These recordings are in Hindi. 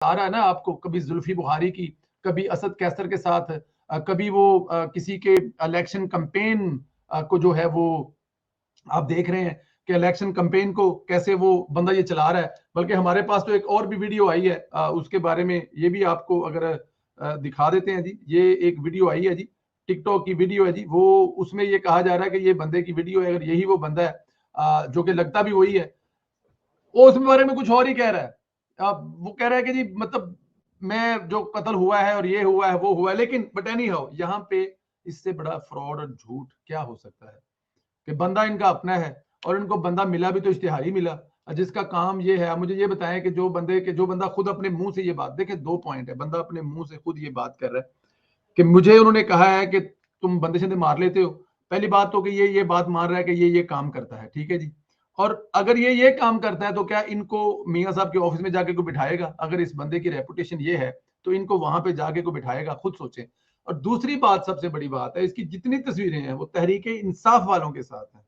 आ रहा है ना आपको, कभी जुल्फी बुखारी की, कभी असद कैसर के साथ, कभी वो किसी के इलेक्शन कैंपेन को जो है वो आप देख रहे हैं कि इलेक्शन कैंपेन को कैसे वो बंदा ये चला रहा है। बल्कि हमारे पास तो एक और भी वीडियो आई है, उसके बारे में ये भी आपको अगर दिखा देते हैं जी। ये एक वीडियो आई है जी, टिकटॉक की वीडियो है जी। वो उसमें ये कहा जा रहा है कि ये बंदे की वीडियो है, अगर यही वो बंदा है जो कि लगता भी वही है, वो उसमें बारे में कुछ और ही कह रहा है। वो कह रहा है कि जी मतलब मैं जो कत्ल हुआ है और ये हुआ है वो हुआ है, लेकिन बट एनी हाउ यहाँ पे इससे बड़ा फ्रॉड और झूठ क्या हो सकता है कि बंदा इनका अपना है और इनको बंदा मिला भी तो इश्तिहारी मिला, जिसका काम ये है। आप मुझे ये बताएं कि जो बंदा खुद अपने मुंह से ये बात, देखे दो पॉइंट है, बंदा अपने मुंह से खुद ये बात कर रहा है कि मुझे उन्होंने कहा है कि तुम बंदे शंदे मार लेते हो। पहली बात तो कि ये बात मान रहा है कि ये काम करता है, ठीक है जी। और अगर ये काम करता है तो क्या इनको मियां साहब के ऑफिस में जाके को बिठाएगा? अगर इस बंदे की रेपुटेशन ये है तो इनको वहां पे जाके को बिठाएगा? खुद सोचें। और दूसरी बात, सबसे बड़ी बात है, इसकी जितनी तस्वीरें हैं वो तहरीके इंसाफ वालों के साथ हैं।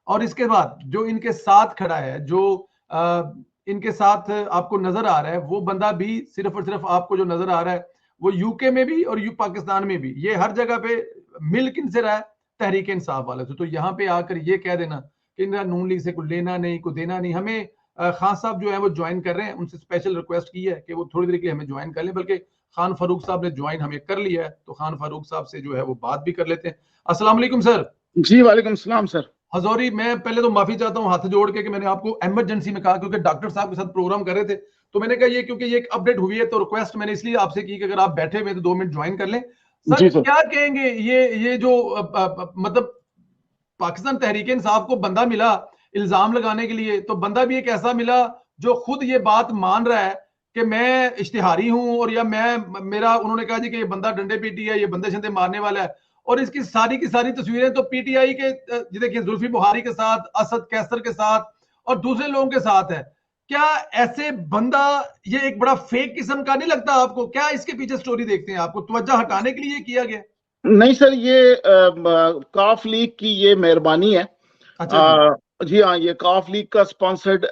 और इसके बाद जो इनके साथ खड़ा है, जो इनके साथ आपको नजर आ रहा है, वो बंदा भी सिर्फ और सिर्फ आपको जो नजर आ रहा है वो यूके में भी और पाकिस्तान में भी, ये हर जगह पे मिल किन से रहा है? तहरीक इंसाफ वाले से। तो यहाँ पे आकर ये कह देना कि इनका नून लीग से कुछ लेना नहीं, कुछ देना नहीं। हमें खान साहब जो है वो ज्वाइन कर रहे हैं, उनसे स्पेशल रिक्वेस्ट की है कि वो थोड़ी देर के लिए हमें ज्वाइन कर लें, बल्कि खान फारूक साहब ने ज्वाइन हमें कर लिया है, तो खान फारूक साहब से जो है वो बात भी कर लेते हैं। अस्सलाम वालेकुम सर। जी वालेकुम सलाम सर। हजौरी, मैं पहले तो माफी चाहता हूँ हाथ जोड़ के कि मैंने आपको इमरजेंसी में कहा, क्योंकि डॉक्टर साहब के साथ प्रोग्राम कर रहे थे, तो मैंने कहा ये क्योंकि ये एक अपडेट हुई है तो रिक्वेस्ट मैंने इसलिए आपसे की कि अगर आप बैठे हुए तो 2 मिनट ज्वाइन कर लें। सर जी सर। क्या कहेंगे, ये जो मतलब पाकिस्तान तहरीक इंसाफ को बंदा मिला इल्जाम लगाने के लिए, तो बंदा भी एक ऐसा मिला जो खुद ये बात मान रहा है कि मैं इश्तिहारी हूं, और या मैं मेरा उन्होंने कहा जी कि ये बंदा डंडे पीटी है, ये बंदे शंदे मारने वाला है। और इसकी सारी की सारी तस्वीरें तो पीटीआई के देखिए जुल्फी बुखारी के साथ, असद कैसर के साथ और दूसरे लोगों के साथ है। क्या ऐसे बंदा ये एक बड़ा फेक किस्म का नहीं लगता आपको? क्या इसके पीछे स्टोरी देखते हैं आपको तवज्जो हटाने के लिए किया गया? नहीं सर, ये काफ लीग की ये मेहरबानी है। अच्छा जी। जी हाँ, ये काफ लीग का स्पॉन्सर्ड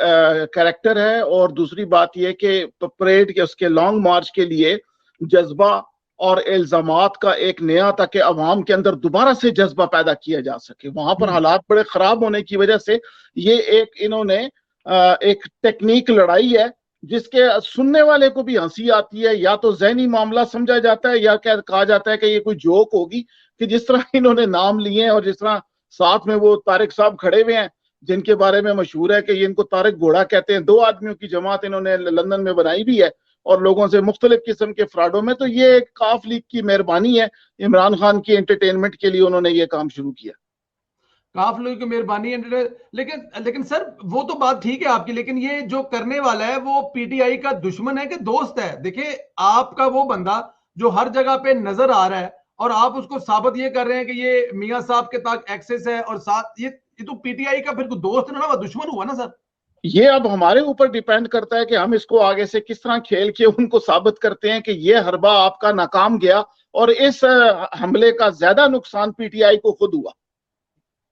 कैरेक्टर है। और दूसरी बात ये कि परेड के उसके लॉन्ग मार्च के लिए जज्बा और इल्जामात का एक नया, ताकि अवाम के अंदर दोबारा से जज्बा पैदा किया जा सके। वहां पर हालात बड़े खराब होने की वजह से ये एक इन्होंने एक टेक्निक लड़ाई है, जिसके सुनने वाले को भी हंसी आती है। या तो जहनी मामला समझा जाता है, या क्या कहा जाता है कि ये कोई जोक होगी, कि जिस तरह इन्होंने नाम लिए हैं और जिस तरह साथ में वो तारिक साहब खड़े हुए हैं, जिनके बारे में मशहूर है कि ये इनको तारिक घोड़ा कहते हैं। 2 आदमियों की जमात इन्होंने लंदन में बनाई भी है और लोगों से मुख्तलिफ किस्म के फ्रॉडों में। तो ये एक काफ लीग की मेहरबानी है, इमरान खान की एंटरटेनमेंट के लिए उन्होंने ये काम शुरू किया। काफ लोगों की मेहरबानी है, लेकिन लेकिन सर वो तो बात ठीक है आपकी, लेकिन ये जो करने वाला है वो पीटीआई का दुश्मन है कि दोस्त है? देखिए आपका वो बंदा जो हर जगह पे नजर आ रहा है और आप उसको साबित ये कर रहे हैं कि ये मियां साहब के तक एक्सेस है, और साथ ये तो पीटीआई का फिर दोस्त ना, दुश्मन हुआ ना सर। ये अब हमारे ऊपर डिपेंड करता है कि हम इसको आगे से किस तरह खेल के उनको साबित करते हैं कि ये हरबा आपका नाकाम गया और इस हमले का ज्यादा नुकसान पीटीआई को खुद हुआ।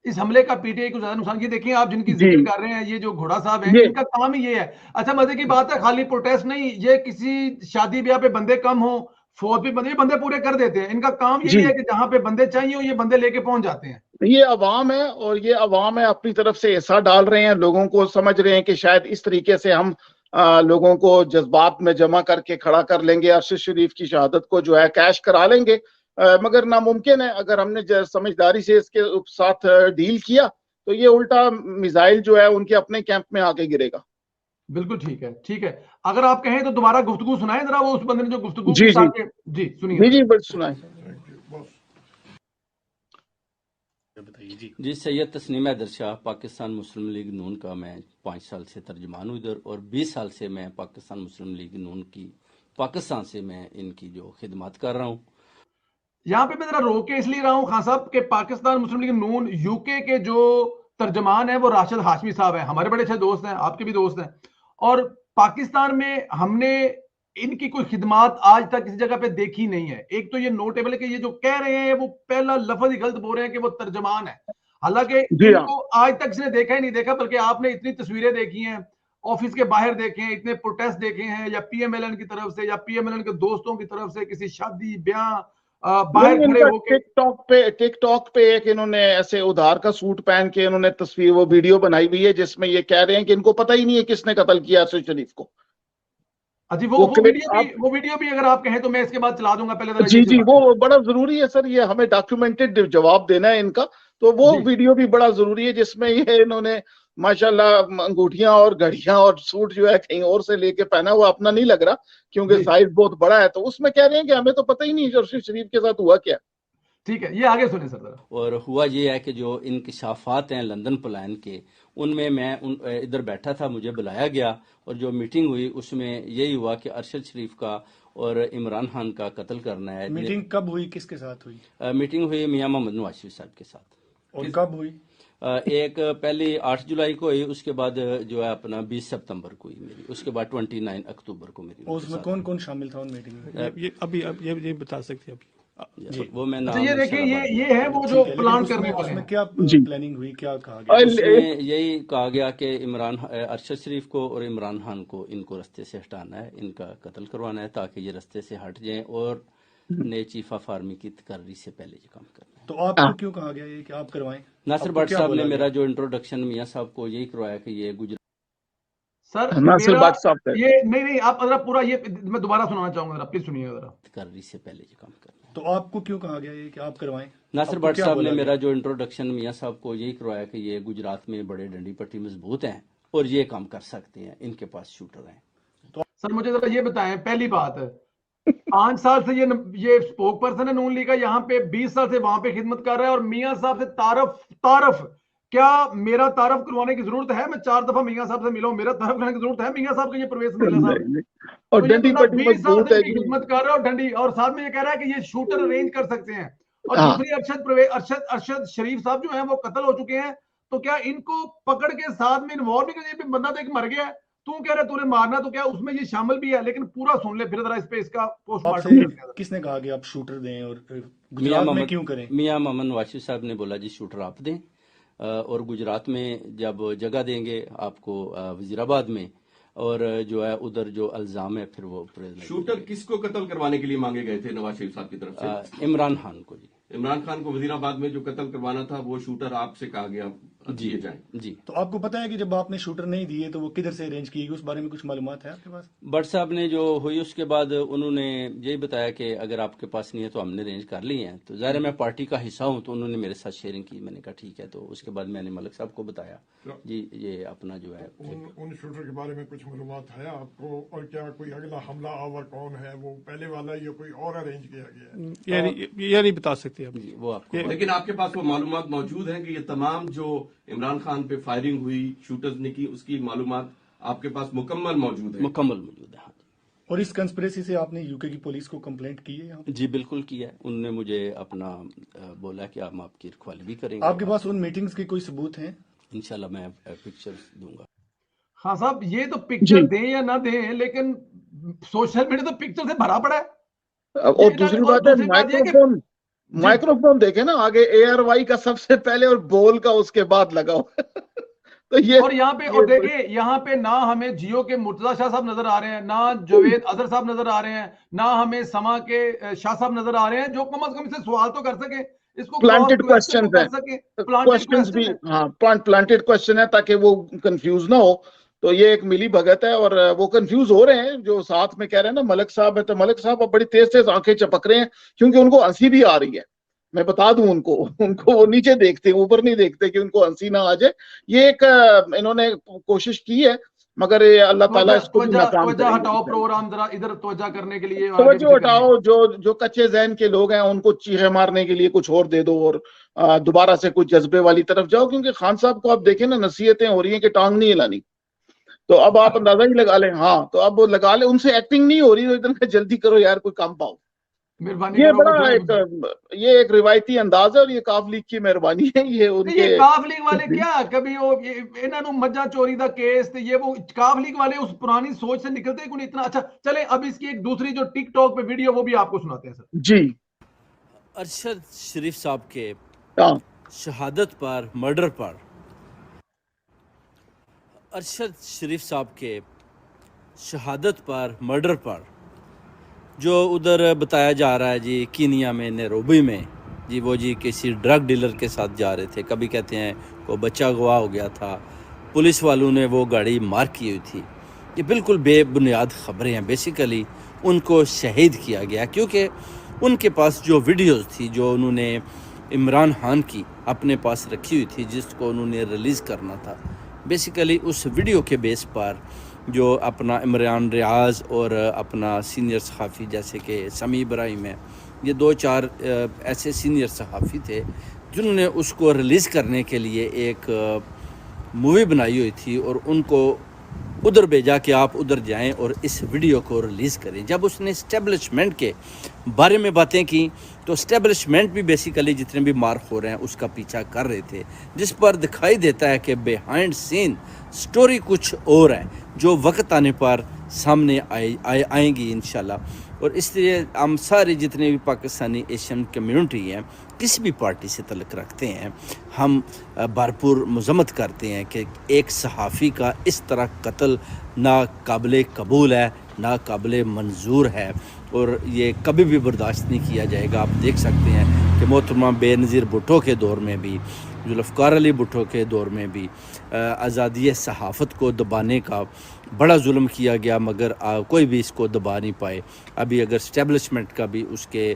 इस हमले का पीटीआई को ज्यादा नुकसान, ये देखिए आप जिनकी जी। जिक्र कर रहे हैं, ये जो घोड़ा साहब हैं, ये इनका काम ही ये है। अच्छा मजे की बात है, खाली प्रोटेस्ट नहीं, ये किसी शादी ब्याह पे बंदे कम हो, फौज भी बंदे, ये बंदे पूरे कर देते हैं। इनका काम यही जी, है कि जहां पे बंदे चाहिए हो ये बंदे लेके पहुंच जाते हैं। ये अवाम है और ये अवाम है अपनी तरफ से हिस्सा डाल रहे हैं, लोगों को समझ रहे हैं कि शायद इस तरीके से हम लोगों को जज्बात में जमा करके खड़ा कर लेंगे, अरशद शरीफ की शहादत को जो है कैश करा लेंगे। मगर नामुमकिन है। अगर हमने समझदारी से इसके साथ डील किया तो ये उल्टा मिसाइल जो है उनके अपने कैंप में आके गिरेगा। बिल्कुल ठीक है, ठीक है। अगर आप कहें तो दोबारा गुफ्तगू सुनाएं जरा, वो उस बंदे ने जो गुफ्तगू की, जी जी। ताकि जी सुनिए जी जरा। जी, बस सुनाए। जी, सैयद तस्नीम हैदर शाह, पाकिस्तान मुस्लिम लीग नून का मैं 5 साल से तर्जमान हूँ इधर, और 20 साल से मैं पाकिस्तान मुस्लिम लीग नून की पाकिस्तान से मैं इनकी जो खिदमत कर रहा हूँ। यहाँ पे मैं जरा रोक के इसलिए रहा हूं खान साहब के पाकिस्तान मुस्लिम लीग नून यूके के जो तर्जमान है वो राशिद हाशमी साहब हैं, हमारे बड़े अच्छे दोस्त हैं, आपके भी दोस्त हैं। और पाकिस्तान में हमने इनकी कोई खिदमत आज तक किसी जगह पे देखी नहीं है। एक तो ये नोटेबल है कि ये जो कह रहे हैं वो पहला लफ्ज ही गलत बोल रहे हैं कि वो तर्जमान है, हालांकि जी हाँ। इनको आज तक किसी ने देखा ही नहीं देखा, बल्कि आपने इतनी तस्वीरें देखी हैं ऑफिस के बाहर देखे हैं, इतने प्रोटेस्ट देखे हैं, या पीएमएलएन की तरफ से या पीएमएलएन के दोस्तों की तरफ से किसी शादी ब्याह बाहर खड़े होके। टिकटॉक पे एक इन्होंने ऐसे उधार का सूट पहन के इन्होंने तस्वीर वो वीडियो बनाई हुई है जिसमें ये कह रहे हैं कि इनको पता ही नहीं है किसने कत्ल किया अरशद शरीफ को। जी वो वीडियो भी अगर आप कहें तो मैं इसके बाद चला दूंगा। पहले जी वो बड़ा जरूरी है सर, ये हमें डॉक्यूमेंटेड जवाब देना है इनका, तो वो वीडियो भी बड़ा जरूरी है जिसमें ये इन्होंने माशाल्लाह अंगूठियां और घड़ियां और सूट जो है कहीं और से लेके पहना हुआ, अपना नहीं लग रहा क्योंकि साइज बहुत बड़ा है, तो उसमें कह रहे हैं कि हमें तो पता ही नहीं अरशद शरीफ के साथ हुआ क्या। ठीक है, ये आगे सुने सर जरा। और हुआ ये है कि जो इंकशाफात हैं लंदन प्लान के, उनमें मैं इधर बैठा था, मुझे बुलाया गया और जो मीटिंग हुई उसमें यही हुआ कि अरशद शरीफ का और इमरान खान का कत्ल करना है। मीटिंग कब हुई, किसके साथ हुई? मीटिंग हुई मियां मोहम्मद नवाज शरीफ साहब के साथ। और कब हुई? एक पहले 8 जुलाई को हुई, उसके बाद जो है अपना 20 सितंबर को हुई मेरी, उसके बाद 29 अक्टूबर को मेरी। उसमें कौन कौन शामिल था उन मीटिंग में? ये अभी ये बता सकते हैं जी, वो मैं नाम ये देखिए, ये है वो जो प्लान करने वाले हैं। क्या प्लानिंग हुई, क्या कहा गया? उसमें यही कहा गया कि अरशद शरीफ को और इमरान खान को इनको रास्ते से हटाना है, इनका कत्ल करवाना है ताकि ये रास्ते से हट जाएं और नए चीफ ऑफ आर्मी की तकर्री से पहले ये काम करना है। तो आपको क्यों कहा गया ये कि आप करवाएं? नासिर भट्ट साहब ने मेरा जो इंट्रोडक्शन मियां साहब को यही करवाया कि ये गुजरात सर नासिर भट्ट साहब ये नहीं आप जरा पूरा ये मैं दोबारा सुनाना चाहूंगा, जरा प्लीज सुनिए जरा। तकर्री से पहले ये काम करना है। तो आपको क्यों कहा गया ये कि आप करवाएं? नासिर भट्ट साहब ने मेरा जो इंट्रोडक्शन मियां साहब को यही करवाया कि ये गुजरात में बड़े डंडी पट्टी मजबूत हैं और ये काम कर सकते हैं, इनके पास शूटर हैं। तो सर मुझे जरा ये बताएं, पहली बात 5 साल से ये स्पोक पर्सन है नून लीग का, यहाँ पे 20 साल से वहां पे खिदमत कर रहा है, और मियां साहब से तारफ क्या मेरा तारफ करवाने की जरूरत है? मैं 4 दफा मियां साहब से मिला हूं, मेरा तारफ करने की जरूरत है मियां साहब का? ये प्रवेश मिला साहब और डंडी पट्टी 20 साल मजबूत से है खिदमत कर रहा है, और डंडी, और साथ में ये कह रहा है कि ये शूटर अरेंज कर सकते हैं। और दूसरी अरशद शरीफ साहब जो है वो कत्ल हो चुके हैं, तो क्या इनको पकड़ के साथ में इन्वॉल्व नहीं कर? बंदा तो एक मर गया है, तू कह रहा है तूने मारना, तो क्या उसमें ये शामिल भी है? लेकिन पूरा सुन ले फिर जरा इस पे, इसका पोस्टमार्टम किसने कहा कि आप शूटर दें और गुजरात में क्यों करें? मियां मोहम्मद नवाज साहब ने बोला जी शूटर आप दें, और गुजरात में जब जगह देंगे आपको वजीराबाद में, और जो है उधर जो अल्जाम है फिर वो शूटर किसको कत्ल करवाने के लिए मांगे गए थे नवाज शरीफ साहब की तरफ से? इमरान खान को। जी इमरान खान को वजीराबाद में जो कत्ल करवाना था वो शूटर आपसे कहा गया दिए जाएं। जी तो आपको पता है कि जब आपने शूटर नहीं दिए तो वो किधर से अरेंज की गई, उस बारे में कुछ मालूमात है आपके पास? भट्ट साहब ने जो हुई उसके बाद उन्होंने यही बताया कि अगर आपके पास नहीं है तो हमने अरेंज कर ली है। तो ज़ाहिर मैं पार्टी का हिस्सा हूँ, तो उन्होंने मेरे साथ शेयरिंग की, मैंने कहा ठीक है। तो उसके बाद मैंने मलिक साहब को बताया जी ये अपना जो है उन शूटर के बारे में कुछ मालूमात है आपको, और क्या कोई अगला हमला आवर कौन है, वो पहले वाला या कोई और अरेंज किया गया है? ये नहीं बता सकते आप जी, वो आपको। लेकिन आपके पास वो मालूमात मौजूद है कि ये तमाम जो इमरान खान पे फायरिंग हुई शूटर्स ने की, उसकी मालूमात आपके पास मुकम्मल मौजूद है? मुकम्मल मौजूद है, हाँ जी। और इस कंस्पिरेसी से आपने यूके की पुलिस को कंप्लेंट की है यहाँ? जी बिल्कुल किया है, उन्होंने मुझे अपना बोला कि हम आपकी रखवाली भी करेंगे। आपके पास उन मीटिंग्स के कोई सबूत हैं? इंशाल्लाह मैं पिक्चर्स दूंगा। हाँ साहब, ये तो पिक्चर दें या ना दें, लेकिन सोशल मीडिया तो पिक्चर से भरा पड़ा है। और दूसरी बात है माइक्रोफोन देखे ना आगे ARY का सबसे पहले और बोल का उसके बाद लगाओ। तो ये और यहाँ पे, और देखिए यहाँ पे ना हमें जियो के मुर्तजा शाह साहब नजर आ रहे हैं, ना जावेद अजहर साहब नजर आ रहे हैं, ना हमें समा के शाह साहब नजर आ रहे हैं, जो कम से कम इससे सवाल तो कर सके, इसको प्लांटेड क्वेश्चन है, क्वेश्चंस भी, हाँ प्लांटेड क्वेश्चन है ताकि वो कंफ्यूज ना हो। तो ये एक मिली भगत है और वो कंफ्यूज हो रहे हैं जो साथ में कह रहे हैं ना मलिक साहब है, तो मलिक साहब अब बड़ी तेज तेज आंखें चपक रहे हैं क्योंकि उनको हंसी भी आ रही है। मैं बता दूं उनको वो नीचे देखते, ऊपर नहीं देखते कि उनको हंसी ना आ जाए। ये एक इन्होंने कोशिश की है, मगर अल्लाह ताला इसको नाकाम करेगा। हटाओ प्रोग्राम, जरा इधर तवज्जो करने के लिए तवज्जो हटाओ, जो कच्चे जहन के लोग हैं उनको चीखे मारने के लिए कुछ और दे दो और दोबारा से कुछ जज्बे वाली तरफ जाओ। क्योंकि खान साहब को आप देखें ना, नसीहतें हो रही हैं कि टांग नहीं हिलानी, तो अब आप अंदाजा ही लगा लें। हाँ तो अब लगा ले, उनसे एक्टिंग नहीं हो रही, तो इतना जल्दी करो यार, कोई काम पाओ। ये बड़ा एक रिवायती अंदाज है और ये काफ लीग की मेहरबानी है। ये उनके काफ लीग वाले क्या कभी वो इन्होंने मज्जा चोरी का केस थे, ये वो काफ लीग वाले उस पुरानी सोच से निकलते क्यों इतना? अच्छा चले अब इसकी एक दूसरी जो टिकटॉक पे वीडियो वो भी आपको सुनाते हैं सर जी। अरशद शरीफ साहब के शहादत पर, मर्डर पर अरशद शरीफ साहब के शहादत पर, मर्डर पर, जो उधर बताया जा रहा है जी कीनिया में, नैरोबी में जी, वो जी किसी ड्रग डीलर के साथ जा रहे थे, कभी कहते हैं वो बच्चा गवा हो गया था, पुलिस वालों ने वो गाड़ी मार्क की हुई थी। ये बिल्कुल बेबुनियाद ख़बरें हैं। बेसिकली उनको शहीद किया गया क्योंकि उनके पास जो वीडियोस थी, जो उन्होंने इमरान खान की अपने पास रखी हुई थी, जिसको उन्होंने रिलीज़ करना था, बेसिकली उस वीडियो के बेस पर जो अपना इमरान रियाज और अपना सीनियर सहाफ़ी जैसे कि समी इब्राहिम है, ये 2-4 ऐसे सीनियर सहाफ़ी थे जिन्होंने उसको रिलीज़ करने के लिए एक मूवी बनाई हुई थी और उनको उधर भेजा कि आप उधर जाएं और इस वीडियो को रिलीज़ करें। जब उसने इस्टेब्लिशमेंट के बारे में बातें की तो इस्टेब्लिशमेंट भी बेसिकली जितने भी मार्क हो रहे हैं उसका पीछा कर रहे थे, जिस पर दिखाई देता है कि बिहाइंड सीन स्टोरी कुछ और है जो वक्त आने पर सामने आएंगी इंशाल्लाह। और इसलिए हम सारे जितने भी पाकिस्तानी एशियन कम्युनिटी हैं, किसी भी पार्टी से तल्लुक़ रखते हैं, हम भरपूर मज़म्मत करते हैं कि एक सहाफ़ी का इस तरह कत्ल नाकाबिले कबूल है, नाकाबिले मंजूर है और ये कभी भी बर्दाश्त नहीं किया जाएगा। आप देख सकते हैं कि मोहतरमा बेनज़ीर भुट्टो के दौर में भी, जुल्फ़कार अली भुट्टो के दौर में भी आज़ादी सहाफ़त को दबाने का बड़ा जुल्म किया गया, मगर कोई भी इसको दबा नहीं पाए। अभी अगर इस्टेब्लिशमेंट का भी उसके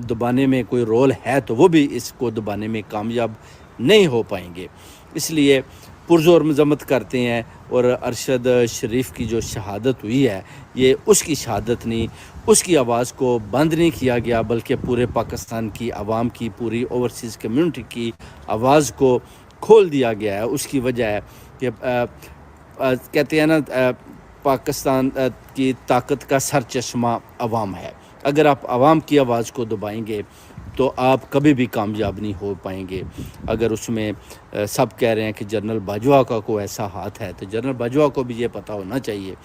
दबाने में कोई रोल है तो वो भी इसको दबाने में कामयाब नहीं हो पाएंगे। इसलिए पुरज़ोर मज़म्मत करते हैं। और अरशद शरीफ की जो शहादत हुई है, ये उसकी शहादत नहीं, उसकी आवाज़ को बंद नहीं किया गया, बल्कि पूरे पाकिस्तान की आवाम की, पूरी ओवरसीज़ कम्युनिटी की आवाज़ को खोल दिया गया है। उसकी वजह है कि कहते हैं ना, पाकिस्तान की ताकत का सर चश्मा अवाम है। अगर आप आवाम की आवाज़ को दबाएंगे तो आप कभी भी कामयाब नहीं हो पाएंगे। अगर उसमें सब कह रहे हैं कि जनरल बाजवा का कोई ऐसा हाथ है, तो जनरल बाजवा को भी ये पता होना चाहिए।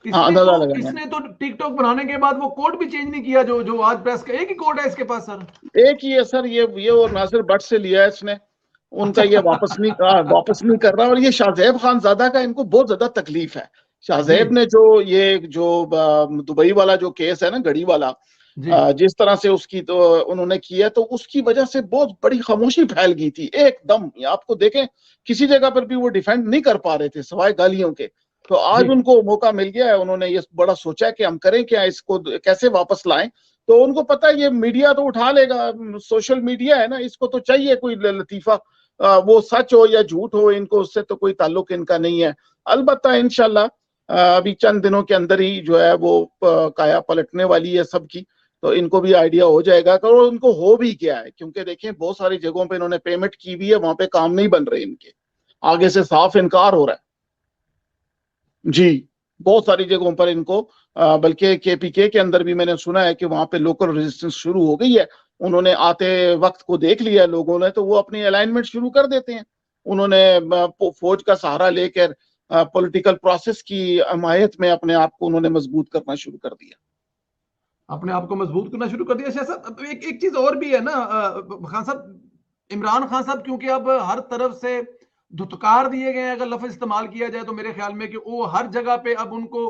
इसने तो टिकटॉक बनाने के बाद वो कोड भी चेंज नहीं किया, जो आज प्रेस का एक ही कोड है इसके पास सर, एक ही है सर। ये और नासिर भट्ट से लिया है इसने, उनका ये वापस नहीं कर रहा। और ये शाहज़ैब खानज़ादा का इनको बहुत ज्यादा तकलीफ है। शाहज़ैब ने जो दुबई वाला जो केस है ना, घड़ी वाला, जिस तरह से उसकी तो उन्होंने किया, तो उसकी वजह से बहुत बड़ी खामोशी फैल गई थी एकदम। आपको देखें किसी जगह पर भी वो डिफेंड नहीं कर पा रहे थे सिवाय गालियों के। तो आज उनको मौका मिल गया है, उन्होंने ये बड़ा सोचा कि हम करें क्या, इसको कैसे वापस लाएं। तो उनको पता है ये मीडिया तो उठा लेगा, सोशल मीडिया है ना, इसको तो चाहिए कोई लतीफा, वो सच हो या झूठ हो, इनको उससे तो कोई ताल्लुक इनका नहीं है। अलबत्ता इंशाल्लाह अभी चंद दिनों के अंदर ही जो है वो काया पलटने वाली है सबकी, तो इनको भी आइडिया हो जाएगा कि उनको हो भी क्या है। क्योंकि देखें बहुत सारी जगहों पे इन्होंने पेमेंट की भी है, वहां पे काम नहीं बन रहे इनके, आगे से साफ इनकार हो रहा है जी। बहुत सारी जगहों पर इनको, बल्कि केपीके के अंदर भी मैंने सुना है कि वहां पे लोकल रेजिस्टेंस शुरू हो गई है। उन्होंने आते वक्त को देख लिया लोगों ने, तो वो अपनी अलाइनमेंट शुरू कर देते हैं। उन्होंने फौज का सहारा लेकर पॉलिटिकल प्रोसेस की हमायत में अपने आप को उन्होंने मजबूत करना शुरू कर दिया, अपने आप को मजबूत करना शुरू कर दिया। शायद एक चीज और भी है ना खान साहब, इमरान खान साहब क्योंकि अब हर तरफ से धुतकार दिए गए हैं, अगर लफ्ज इस्तेमाल किया जाए तो मेरे ख्याल में कि वो हर जगह पे अब उनको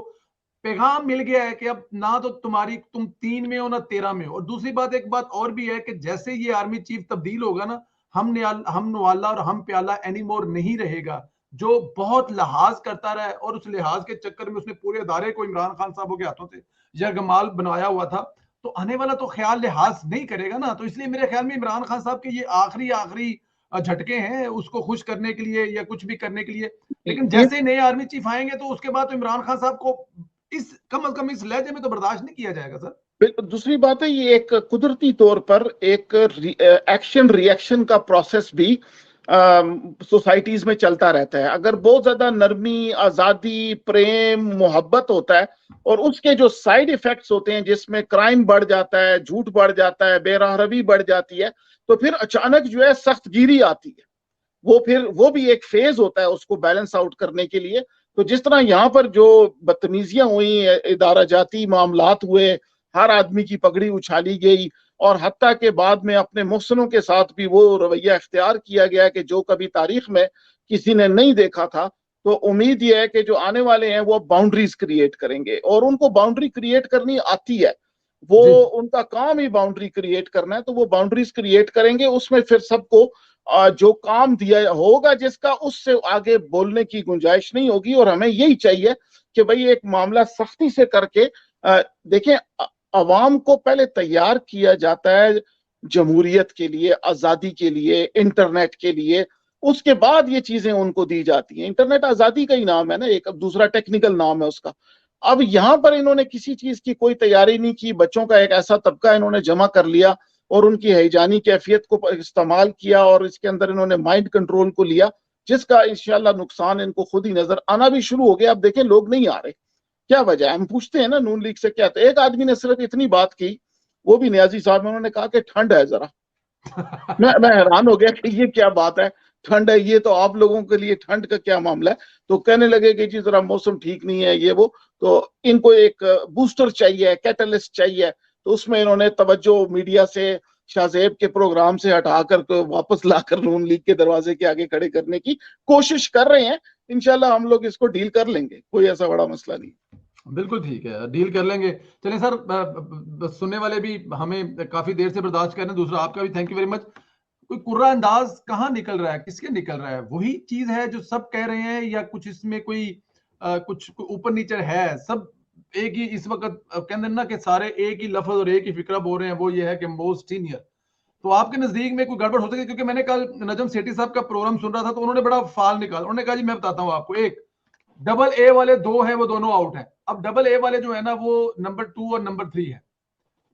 पैगाम मिल गया है कि अब ना तो तुम 3 में हो ना 13 में हो। और दूसरी बात, एक बात और भी है कि जैसे ये आर्मी चीफ तब्दील होगा ना, हम नवाला और हम प्याला एनीमोर नहीं रहेगा, जो बहुत लिहाज करता रहा है और उस लिहाज के चक्कर में उसने पूरे अदारे को इमरान खान साहब के हाथों से यरगमाल बनाया हुआ था, तो आने वाला तो ख्याल लिहाज नहीं करेगा ना। तो इसलिए मेरे ख्याल में इमरान खान साहब के ये आखिरी झटके हैं उसको खुश करने के लिए या कुछ भी करने के लिए। लेकिन जैसे नए आर्मी चीफ आएंगे तो उसके बाद तो इमरान खान साहब को कम से कम इस लहजे में तो बर्दाश्त नहीं किया जाएगा सर। दूसरी बात है, ये एक कुदरती तौर पर एक एक्शन रिएक्शन का प्रोसेस भी सोसाइटीज में चलता रहता है। अगर बहुत ज्यादा नरमी, आजादी, प्रेम, मोहब्बत होता है और उसके जो साइड इफेक्ट्स होते हैं जिसमें क्राइम बढ़ जाता है, झूठ बढ़ जाता है, बेरहरवी बढ़ जाती है, तो फिर अचानक जो है सख्तगिरी आती है। वो भी एक फेज होता है उसको बैलेंस आउट करने के लिए। तो जिस तरह यहाँ पर जो बदतमीजियां हुई, इदारा जाती मामलात हुए, हर आदमी की पगड़ी उछाली गई और हत्ता के बाद में अपने मुहसनों के साथ भी वो रवैया इख्तियार किया गया कि जो कभी तारीख में किसी ने नहीं देखा था, तो उम्मीद यह है कि जो आने वाले हैं वो बाउंड्रीज क्रिएट करेंगे, और उनको बाउंड्री क्रिएट करनी आती है, वो उनका काम ही बाउंड्री क्रिएट करना है, तो वो बाउंड्रीज क्रिएट करेंगे। उसमें फिर सबको जो काम दिया होगा जिसका, उससे आगे बोलने की गुंजाइश नहीं होगी। और हमें यही चाहिए कि भाई एक मामला सख्ती से करके देखें, अवाम को पहले तैयार किया जाता है जमहूरियत के लिए, आजादी के लिए, इंटरनेट के लिए, उसके बाद ये चीजें उनको दी जाती हैं। इंटरनेट आजादी का ही नाम है ना, एक दूसरा टेक्निकल नाम है उसका। अब यहां पर इन्होंने किसी चीज की कोई तैयारी नहीं की, बच्चों का एक ऐसा तबका इन्होंने जमा कर लिया और उनकी हैजानी कैफियत को इस्तेमाल किया, और इसके अंदर इन्होंने माइंड कंट्रोल को लिया, जिसका इंशाल्लाह नुकसान इनको खुद ही नजर आना भी शुरू हो गया। अब देखें लोग नहीं आ रहे, क्या वजह है? हम पूछते हैं ना नून लीग से क्या, तो एक आदमी ने सिर्फ इतनी बात की, वो भी न्याजी साहब, उन्होंने कहा कि ठंड है जरा। मैं हैरान हो गया कि ये क्या बात है, ठंड है, ये तो आप लोगों के लिए ठंड का क्या मामला है? तो कहने लगे कि जी जरा मौसम ठीक नहीं है, ये वो, तो इनको एक बूस्टर चाहिए, कैटलिस्ट चाहिए। तो उसमें इन्होंने तवज्जो मीडिया से, शाहजेब के प्रोग्राम से हटाकर को वापस लाकर नून लीग के दरवाजे के आगे खड़े करने की कोशिश कर रहे हैं। इंशाल्लाह हम लोग इसको डील कर लेंगे, कोई ऐसा बड़ा मसला नहीं। बिल्कुल ठीक है, डील कर लेंगे। चलिए सर, सुनने वाले भी हमें काफी देर से बर्दाश्त कर रहे हैं, दूसरा आपका भी थैंक यू वेरी मच। कोई कुर्रा अंदाज कहाँ निकल रहा है, किसके निकल रहा है? वही चीज है जो सब कह रहे हैं, या कुछ इसमें कोई कुछ ऊपर नीचे है? सब एक ही इस वक्त कहते हैं ना कि सारे एक ही लफ्ज और एक ही फिक्रा बोल रहे हैं, वो ये है कि मोस्ट सीनियर। तो आपके नजदीक में कोई गड़बड़ हो सकती है? क्योंकि मैंने कल नजम सेठी साहब का प्रोग्राम सुन रहा था, तो उन्होंने बड़ा फाल निकाला। उन्होंने कहा जी मैं बताता हूँ आपको, एक डबल ए वाले दो हैं, वो दोनों आउट हैं। अब डबल ए वाले जो है ना, वो नंबर 2 और नंबर 3 है,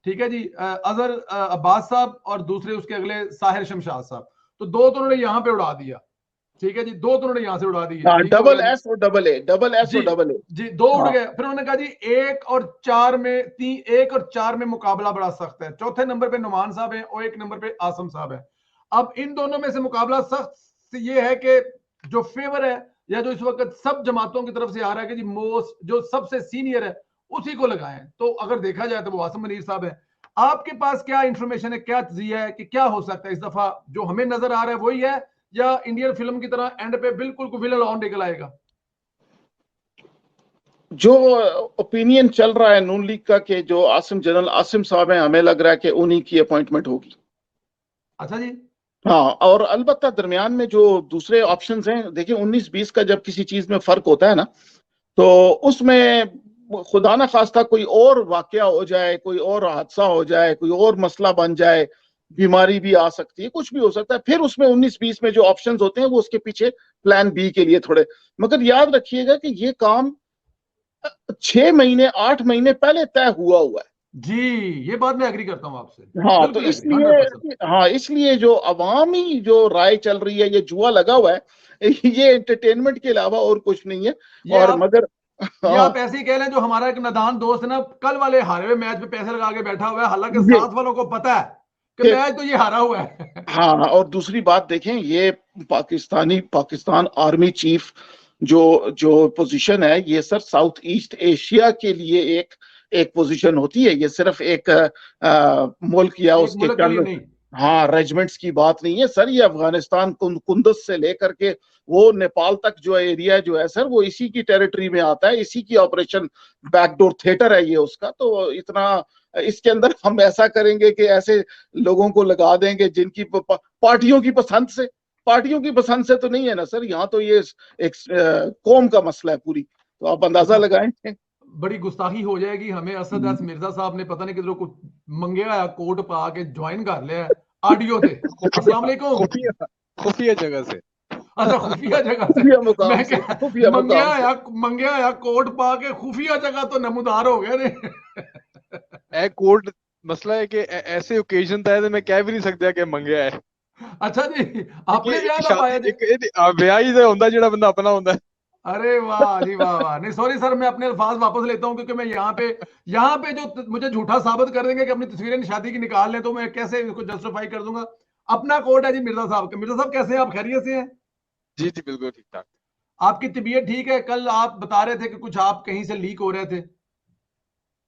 ठीक है जी। अजहर अब्बास साहब और दूसरे उसके अगले साहिर शमशाद साहब। तो दो तो उन्होंने यहां पे उड़ा दिया, ठीक है जी, दो तो उन्होंने यहां से उड़ा दिए। ठीक हो डबल गया जी। एस और डबल ए, डबल एस और जी डबल ए। जी, दो उड़ हाँ, गए। फिर उन्होंने कहा जी 1 और 4 में मुकाबला बड़ा सख्त है। चौथे नंबर पे नुमान साहब है और 1 नंबर पे आसम साहब है। अब इन दोनों में से मुकाबला सख्त ये है कि जो फेवर है, या जो इस वक्त सब जमातों की तरफ से आ रहा है कि जी मोस्ट जो सबसे सीनियर है उसी को लगाएं, तो अगर देखा जाए तो वो आसम मनीर साहब है। आपके पास क्या इंफॉर्मेशन है, क्या तजिया है कि क्या हो सकता है इस दफा? जो हमें नजर आ रहा है वही है, या इंडियन फिल्म की तरह एंड पे बिल्कुल को विलन ऑन निकल आएगा? जो ओपिनियन चल रहा है नून लीग का कि जो जनरल आसिम साहब हैं, हमें लग रहा है कि उन्हीं की अपॉइंटमेंट होगी। अच्छा जी। हाँ, और अलबत्ता दरमियान में जो दूसरे ऑप्शंस हैं, देखिए 19-20 का जब किसी चीज में फर्क होता है ना, तो उसमें खुदा ना खास्ता कोई और वाकया हो जाए, कोई और हादसा हो जाए, कोई और मसला बन जाए, बीमारी भी आ सकती है, कुछ भी हो सकता है, फिर उसमें 19-20 में जो ऑप्शंस होते हैं वो उसके पीछे प्लान बी के लिए थोड़े। मगर याद रखिएगा कि ये काम 6 महीने 8 महीने पहले तय हुआ है जी, ये बात मैं एग्री करता हूं आपसे, हाँ, तो बिल्कुल एग्री, इसलिए 100%। हाँ, इसलिए जो अवामी जो राय चल रही है, ये जुआ लगा हुआ है, ये एंटरटेनमेंट के अलावा और कुछ नहीं है। ये और आप मगर ये हाँ, आप ऐसे ही कह रहे हैं, जो हमारा एक नादान दोस्त है ना, कल वाले हारे हुए मैच पे पैसे लगा के बैठा हुआ है, हालांकि ये साथ वालों को पता है कि कि मैच तो ये हारा हुआ है। हाँ, और दूसरी बात देखें, ये पाकिस्तान आर्मी चीफ जो जो पोजीशन है, ये सर साउथ ईस्ट एशिया के लिए एक एक पोजीशन होती है। ये सिर्फ एक मुल्क या एक उसके मुल्क के लिए चंद नहीं। हाँ रेजिमेंट्स की बात नहीं है सर। ये अफगानिस्तान कुंदस से लेकर के वो नेपाल तक जो एरिया जो है सर, वो इसी की टेरिटरी में आता है, इसी की ऑपरेशन बैकडोर थिएटर है ये उसका। तो इतना इसके अंदर हम ऐसा करेंगे कि ऐसे लोगों को लगा देंगे जिनकी पार्टियों की पसंद से तो नहीं है ना सर। यहाँ तो ये एक कौम का मसला है पूरी, तो आप अंदाजा लगाएं। बड़ी गुस्ताखी हो जाएगी हमें। असद एस मिर्जा साहब ने पता नहीं किधरों को मंगेया कोट पा के ज्वाइन कर लिया ऑडियो से। अस्सलाम वालेकुम। खुफिया खुफिया जगह से। अच्छा, खुफिया जगह से। खुफिया मुकाम मैं से, क्या खुफिया मुकाम से। मंगेया या कोट पा के खुफिया जगह तो नमूदार हो गए ने। ए कोर्ट मसला है कि ऐसे ओकेजन था मैं कह भी नहीं सकता कि मंगया है। अच्छा जी, अपने ब्याह एक का पाया जी? ब्याह ही तो होंदा जेड़ा बंदा अपना होंदा। अरे वाह जी, वाह वाह। नहीं सॉरी सर, मैं अपने अल्फाज वापस लेता हूं, क्योंकि मैं यहाँ पे जो मुझे झूठा साबित कर देंगे कि अपनी तस्वीरें शादी की निकाल लें, तो मैं कैसे इसको जस्टिफाई कर दूंगा? अपना कोड है जी मिर्जा साहब का। मिर्जा साहब कैसे हैं आप, खैरियत से हैं? जी जी बिल्कुल ठीक ठाक। आपकी तबीयत ठीक है? कल आप बता रहे थे कि कुछ आप कहीं से लीक हो रहे थे।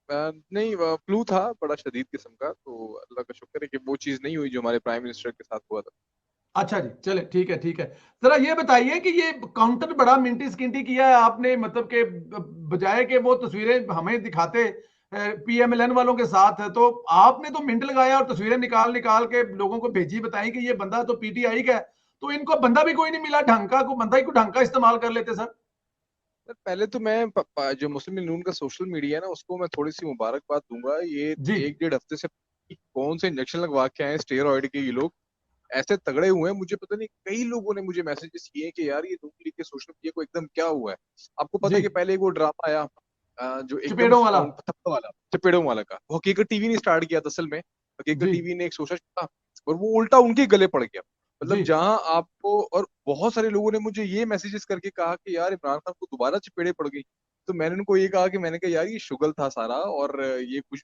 नहीं फ्लू था बड़ा शदीद किस्म का, तो अल्लाह का शुक्र है कि वो चीज़ नहीं हुई जो हमारे प्राइम मिनिस्टर के साथ हुआ था। अच्छा जी, चले ठीक है ठीक है। जरा ये बताइए कि ये काउंटर बड़ा मिंटी स्किंटी किया है आपने, मतलब के बजाय कि वो तस्वीरें हमें दिखाते पीएमएलएन वालों के साथ है, तो आपने तो मिंट लगाया और तस्वीरें निकाल निकाल के लोगों को भेजी, बताई कि ये बंदा तो पीटीआई का है, तो इनको बंदा भी कोई नहीं मिला ढंग का, को बंदा ही को ढंग का इस्तेमाल कर लेते सर। पहले तो मैं जो मुस्लिम लीग नून का सोशल मीडिया है ना, उसको मैं थोड़ी सी मुबारकबाद दूंगा। ये जी 1-1.5 हफ्ते से कौन से इंजेक्शन लगवा के आए स्टेरॉइड के, ये लोग ऐसे तगड़े हुए हैं। मुझे पता नहीं, कई लोगों ने मुझे मैसेजेस किए कि यार ये नून लीग के सोशल मीडिया को एकदम क्या हुआ है। आपको पता जी, है कि पहले एक वो ड्रामा आया जो एकदम चपेड़ों वाला। थप्पड़ वाला, चपेड़ों वाला का, वो हकीकत टीवी ने स्टार्ट किया था असल में। हकीकत जी टीवी ने एक सोचा था और वो उल्टा उनके गले पड़ गया। मतलब जी जहां आपको, और बहुत सारे लोगों ने मुझे ये मैसेजेस करके कहा कि यार इमरान खान को दोबारा चपेड़े पड़ गई। तो मैंने उनको ये कहा कि मैंने कहा यार ये शुगल था सारा, और ये कुछ,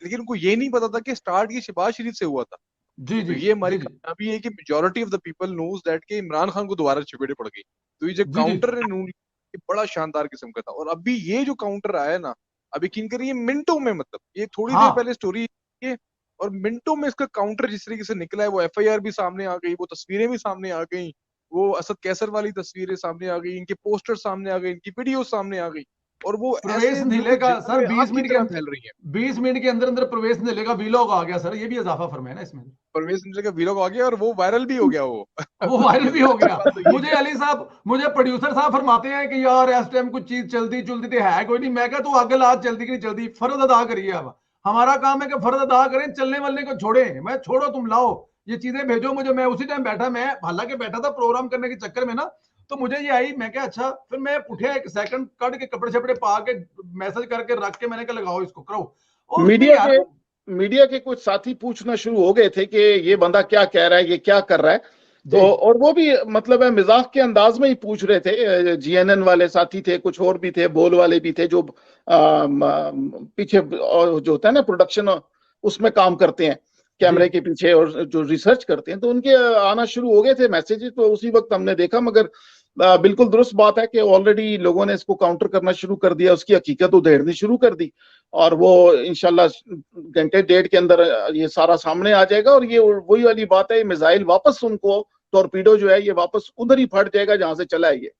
लेकिन उनको ये नहीं पता था कि स्टार्ट ये शहबाज शरीफ से हुआ था। जी तो जी ये हमारी जी जी कामयाबी है कि majority of the people knows that कि इमरान खान को दोबारा चपेटे पड़ गई। तो ये जो जी जी काउंटर है नून, ये बड़ा शानदार किस्म का था। और अभी ये जो काउंटर आया ना, अब यकीन करिए मिनटों में, मतलब ये थोड़ी देर हाँ पहले स्टोरी है और मिनटों में इसका काउंटर जिस तरीके से निकला है, वो एफआईआर भी सामने आ गई, वो तस्वीरें भी सामने आ गई, वो असद कैसर वाली तस्वीरें सामने आ गई, इनके पोस्टर सामने आ गए, इनकी वीडियो सामने आ गई, और वो प्रवेश ऐसे नीले बिल्कुल का सर जले आग 20 की मिनट के तरह अंदर, फैल रही है। 20 मिनट के अंदर अंदर प्रवेश नीले का वीलॉग आ गया सर, ये भी इजाफा फरमाया ना इसमें। परवेज निंजा का वीलॉग आ गया और वो वायरल भी हो गया वो। वो वायरल भी हो अच्छी गया। बात तो ये मुझे है। अली साहब, मुझे प्रोड्यूसर साहब फरमाते हैं कि यार इस टाइम कुछ चीज चलती चुलती तो है कोई नहीं। मैं कहा तू अगल आज चलती कि नहीं चलती, फर्ज अदा करिए। अब हमारा काम है कि फर्ज अदा करें, चलने वालने को छोड़े। मैं छोड़ो तुम लाओ ये चीजें भेजो मुझे। मैं उसी टाइम बैठा, मैं हालांकि बैठा था प्रोग्राम करने के चक्कर में ना, तो मुझे ये आई। मैं क्या अच्छा, फिर मैं उठे एक सेकंड कट के कपड़े छपड़े पा के मैसेज करके रख के मैंने कहा लगाओ इसको करो। और उसमें मीडिया यार के मीडिया के कुछ साथी पूछना शुरू हो गए थे कि ये बंदा क्या कह रहा है, ये क्या कर रहा है। तो जी और वो भी मतलब है मिजाक के अंदाज में ही पूछ रहे थे। जीएनएन वाले साथी थे, कुछ और भी थे, बोल वाले भी थे, जो पीछे जो होता है ना प्रोडक्शन, उसमें काम करते हैं जी कैमरे के पीछे, और जो रिसर्च करते हैं, तो उनके आना शुरू हो गए थे मैसेजेस। तो उसी वक्त हमने देखा। मगर बिल्कुल दुरुस्त बात है कि ऑलरेडी लोगों ने इसको काउंटर करना शुरू कर दिया, उसकी हकीकत उधेड़नी शुरू कर दी। और वो इंशाल्लाह घंटे डेढ़ के अंदर ये सारा सामने आ जाएगा। और ये वही वाली बात है, ये मिसाइल वापस उनको, टॉर्पीडो जो है ये वापस उधर ही फट जाएगा जहां से चला है ये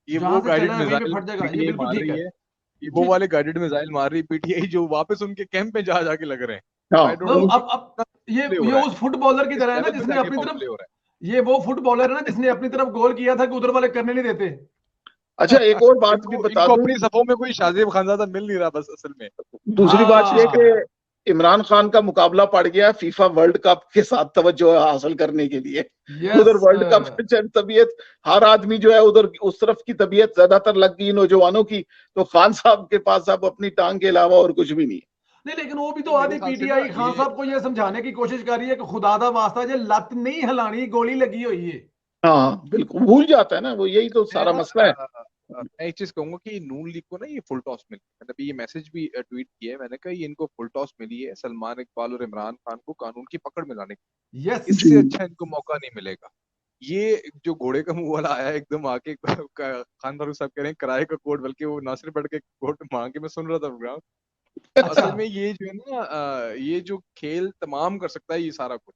जहां वो से गाइडेड चला है वहीं पे मिसाइल फट जाएगा, ये पीटीआई बिल्कुल मार ठीक रही है। है। ये वो जी वाले गाइडेड मिसाइल मार रही पीटीआई जो वापस उनके कैंप में जा जाके लग रहे हैं। तो आई हाँ। डोंट नो मतलब कि अब कितना ये प्ले हो ये रहा है, उस फुटबॉलर की किस तरह है ना लेवल पे जिसने जाके अपनी पावर तरफ, प्ले हो रहा ये वो फुटबॉलर है ना जिसने अपनी तरफ गोल किया था कि उधर वाले करने नहीं देते। अच्छा, एक और है। बात भी इनको बता इनको दूं। अपनी सफों में कोई शाजिब खानजादा मिल नहीं रहा बस असल में। दूसरी बात यह है हाँ कि इमरान खान का मुकाबला पड़ गया फीफा वर्ल्ड कप के साथ तवज्जो हासिल करने के लिए। यस उधर वर्ल्ड कप में तबीयत, हर आदमी जो है उधर उस तरफ की तबीयत ज्यादातर लग गई नौजवानों की। तो खान साहब के पास अब अपनी टांग के अलावा और कुछ भी नहीं है। नहीं, लेकिन वो भी तो नहीं, मेरे आधी ख्याल से ना पीटीआई खान ये साहब को ये समझाने की कोशिश कर रही है कि खुदादा वास्ता ये लत नहीं हिलानी, गोली लगी हुई है। हाँ बिल्कुल, भूल जाता है ना वो, यही तो मैं सारा ना मसला है। मैं एक चीज कहूंगा कि नून लीग को ना ये फुल टॉस मिली। मैंने अभी ये मैसेज भी ट्वीट किया है, मैंने कहा ये इनको फुल टॉस मिली है सलमान इकबाल और इमरान खान को कानून की पकड़ में लाने की। यस जी। इससे अच्छा इनको मौका नहीं मिलेगा। ये जो घोड़े का मुंह वाला आया एकदम आके खान फारूक साहब कह रहे हैं किराए का कोड, बल्कि वो नासिर बढ़ के कोड मांग के मैं सुन रहा था प्रोग्राम। अच्छा असल में ये जो है ना ये जो खेल तमाम कर सकता है ये सारा कुछ।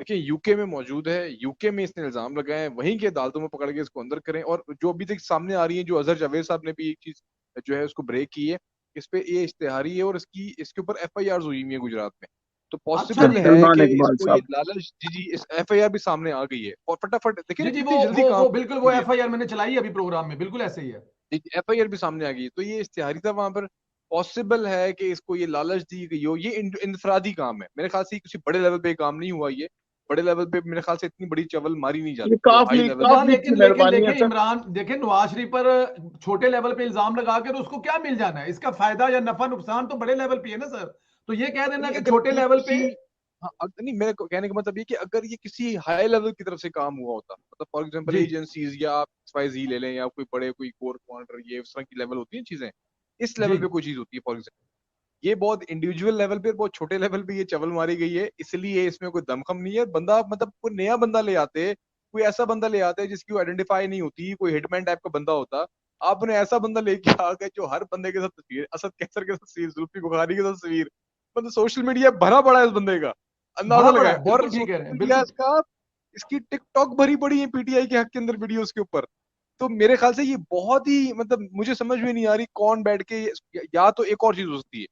देखिए यूके में मौजूद है, यूके में इसने इल्जाम लगाए हैं, वहीं की अदालतों में पकड़ के इसको अंदर करें। और जो अभी तक सामने आ रही है, जो अजहर जावेद साहब ने भी एक चीज जो है उसको ब्रेक की है, इस पे ये इश्तेहारी है और इसके ऊपर एफआईआर हुई हुई है गुजरात में। तो अच्छा पॉसिबल जी है सलमान कि इकबाल इसको ये साहब। लालच, जी जी, इस एफआईआर भी सामने आ गई है और फटाफट देखिए जी ना जी, कितनी जल्दी काम वो बिल्कुल वो हुई है। एफआईआर मैंने चलाई अभी प्रोग्राम में, बिल्कुल ऐसे ही है। एफआईआर भी सामने आ गई, तो ये इश्तेहारी था वहां पर। पॉसिबल है कि इसको ये लालच दी गई हो। ये इनफरादी काम है मेरे ख्याल से, किसी बड़े लेवल पे काम नहीं हुआ। ये बड़े लेवल पे मेरे ख्याल से इतनी बड़ी चवल मारी नहीं ये जाती जो हाई लेवल पे। हाँ काफली की लेकिन लेकिन मेहरबानी है देखें सर। इमरान, देखें नवाज शरीफ पर छोटे लेवल पे इल्जाम लगा के तो उसको क्या मिल जाना है? इसका फायदा या नफा नुकसान तो बड़े लेवल पे है ना सर। तो ये कह देना नहीं कि अगर छोटे ये लेवल पे। किसी, हाँ, नहीं मेरे कहने का मतलब ये कि अगर ये किसी हाई लेवल की तरफ से काम हुआ होता, मतलब फॉर एग्जांपल जी एजेंसीज या आप XYZ ले लें, या कोई बड़े कोई कोर कमांडर, ये उस तरह की लेवल होती है चीजें, इस जी लेवल पे कोई चीज होती है फॉर एग्जाम्पल। ये बहुत इंडिविजुअल लेवल पे, बहुत छोटे लेवल पे ये चवल मारी गई है, इसलिए इसमें कोई दमखम नहीं है। बंदा मतलब कोई नया बंदा ले आते, कोई ऐसा बंदा ले आते जिसकी वो आइडेंटिफाई नहीं होती, कोई हिटमैन टाइप का बंदा होता। आपने ऐसा बंदा लेके आ गए जो हर बंदे के साथ तस्वीर, असद कैसर के साथ तस्वीर, जुल्फी बुखारी के साथ तस्वीर, मतलब सोशल मीडिया भरा पड़ा है इस बंदे का, अंदाजा भरा पड़ा लगाए। है, और बिल्कुल ठीक कह रहे सोशल हैं मीडिया बिल्कुल। इसका इसकी टिकटॉक भरी पड़ी है पीटीआई के हक के अंदर वीडियोस के ऊपर। तो मेरे ख्याल से ये बहुत ही मतलब मुझे समझ में नहीं आ रही कौन बैठ के या तो एक और चीज हो सकती है,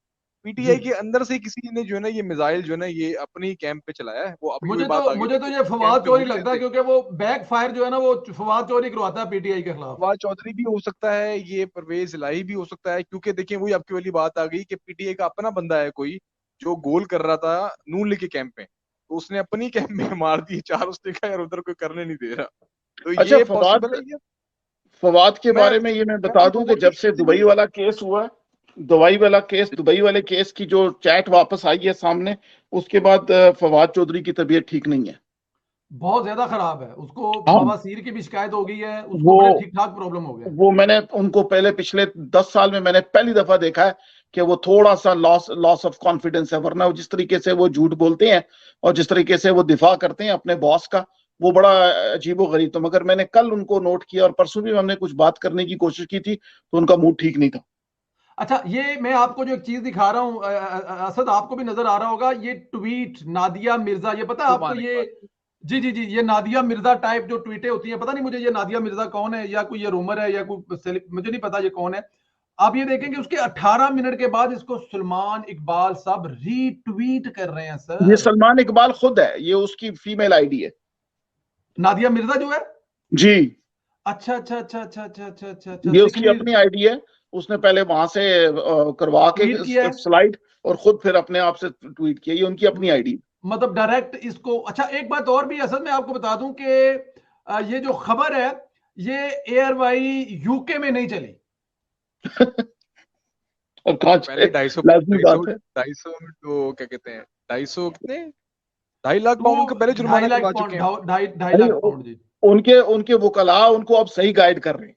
पीटीआई के अंदर से किसी ने जो है ना ये मिसाइल जो है ना ये अपनी कैंप पे चलाया है। वो अभी वही बात आ गई मुझे थी तो कि ये कैंप फवाद पे चौधरी हो नहीं लगता है, सकते। क्योंकि वो बैक फायर जो है ना वो फवाद चौधरी करवाता है पीटीआई के खिलाफ। फवाद चौधरी भी हो सकता है, ये परवेज इलाही भी हो सकता है, क्योंकि देखिए वही आपकी वाली बात आ गई कि पीटीआई का अपना बंदा है कोई जो गोल कर रहा था नून लीग के कैंप में, तो उसने अपनी कैंप में मार दिए चार, उसने कहा यार उधर कोई करने नहीं दे रहा। तो अच्छा, ये फवाद, पॉसिबल है ये। फवाद के मैं बारे में ये मैं मैं बता एक दूं कि और जब चीज से दुबई वाला केस हुआ, दुबई वाले केस की जो चैट वापस आई है सामने, उसके बाद फवाद चौधरी की तबीयत ठीक नहीं है। बहुत ज्यादा खराब है, उसको हाँ, बवासीर की भी शिकायत हो गई है, उसको वो बड़े ठीक ठाक प्रॉब्लम हो गए। वो मैंने उनको पहले पिछले 10 साल में मैंने पहली दफा देखा है कि वो थोड़ा सा लॉस ऑफ कॉन्फिडेंस है, वरना वो जिस तरीके से वो झूठ बोलते हैं और जिस तरीके से वो दिफा करते हैं अपने बॉस का, वो बड़ा अजीबो गरीब। तो मगर मैंने कल उनको नोट किया और परसों भी हमने कुछ बात करने की कोशिश की थी, तो उनका मूड ठीक नहीं था। अच्छा, ये मैं आपको जो एक चीज दिखा रहा हूं, असद आपको भी नजर आ रहा होगा, ये ट्वीट नादिया मिर्जा, ये पता है आपको? घुमाने के ये बाद जी जी जी, ये नादिया मिर्जा टाइप जो ट्वीटें होती हैं, पता नहीं मुझे ये नादिया मिर्जा कौन है, या कोई ये रूमर है या कोई मुझे नहीं पता ये कौन है। आप ये देखेंगे उसके 18 मिनट के बाद इसको सलमान इकबाल साहब रीट्वीट कर रहे हैं ये सर। सलमान इकबाल खुद है, ये उसकी फीमेल आईडी है। नादिया मिर्जा जो है? जी, अच्छा अच्छा अच्छा अच्छा अच्छा अच्छा अच्छा अच्छा, ये उसकी सिखनी अपनी आईडी है। उसने पहले वहां से करवा के ट्वीट किया है, स्लाइड और खुद फिर अपने आप से ट्वीट किया, ये उनकी अपनी आईडी। मतलब डायरेक्ट इसको। अच्छा, एक बात और भी असल में आपको बता दूं कि ये जो खबर है ये एयरवाई यूके में नहीं चली। और कहाँ पहले से, 250 लाजमी 250 बात है। 250 तो क्या कहते हैं 250 कितने 2.5 लाख टू पाउंड का पहले ढाई जुर्माना लाख करवा चुके पाउंड, हैं। ढाई ढाई अरे लाख पाउंड जी। उनके उनके वकला उनको अब सही गाइड कर रहे हैं।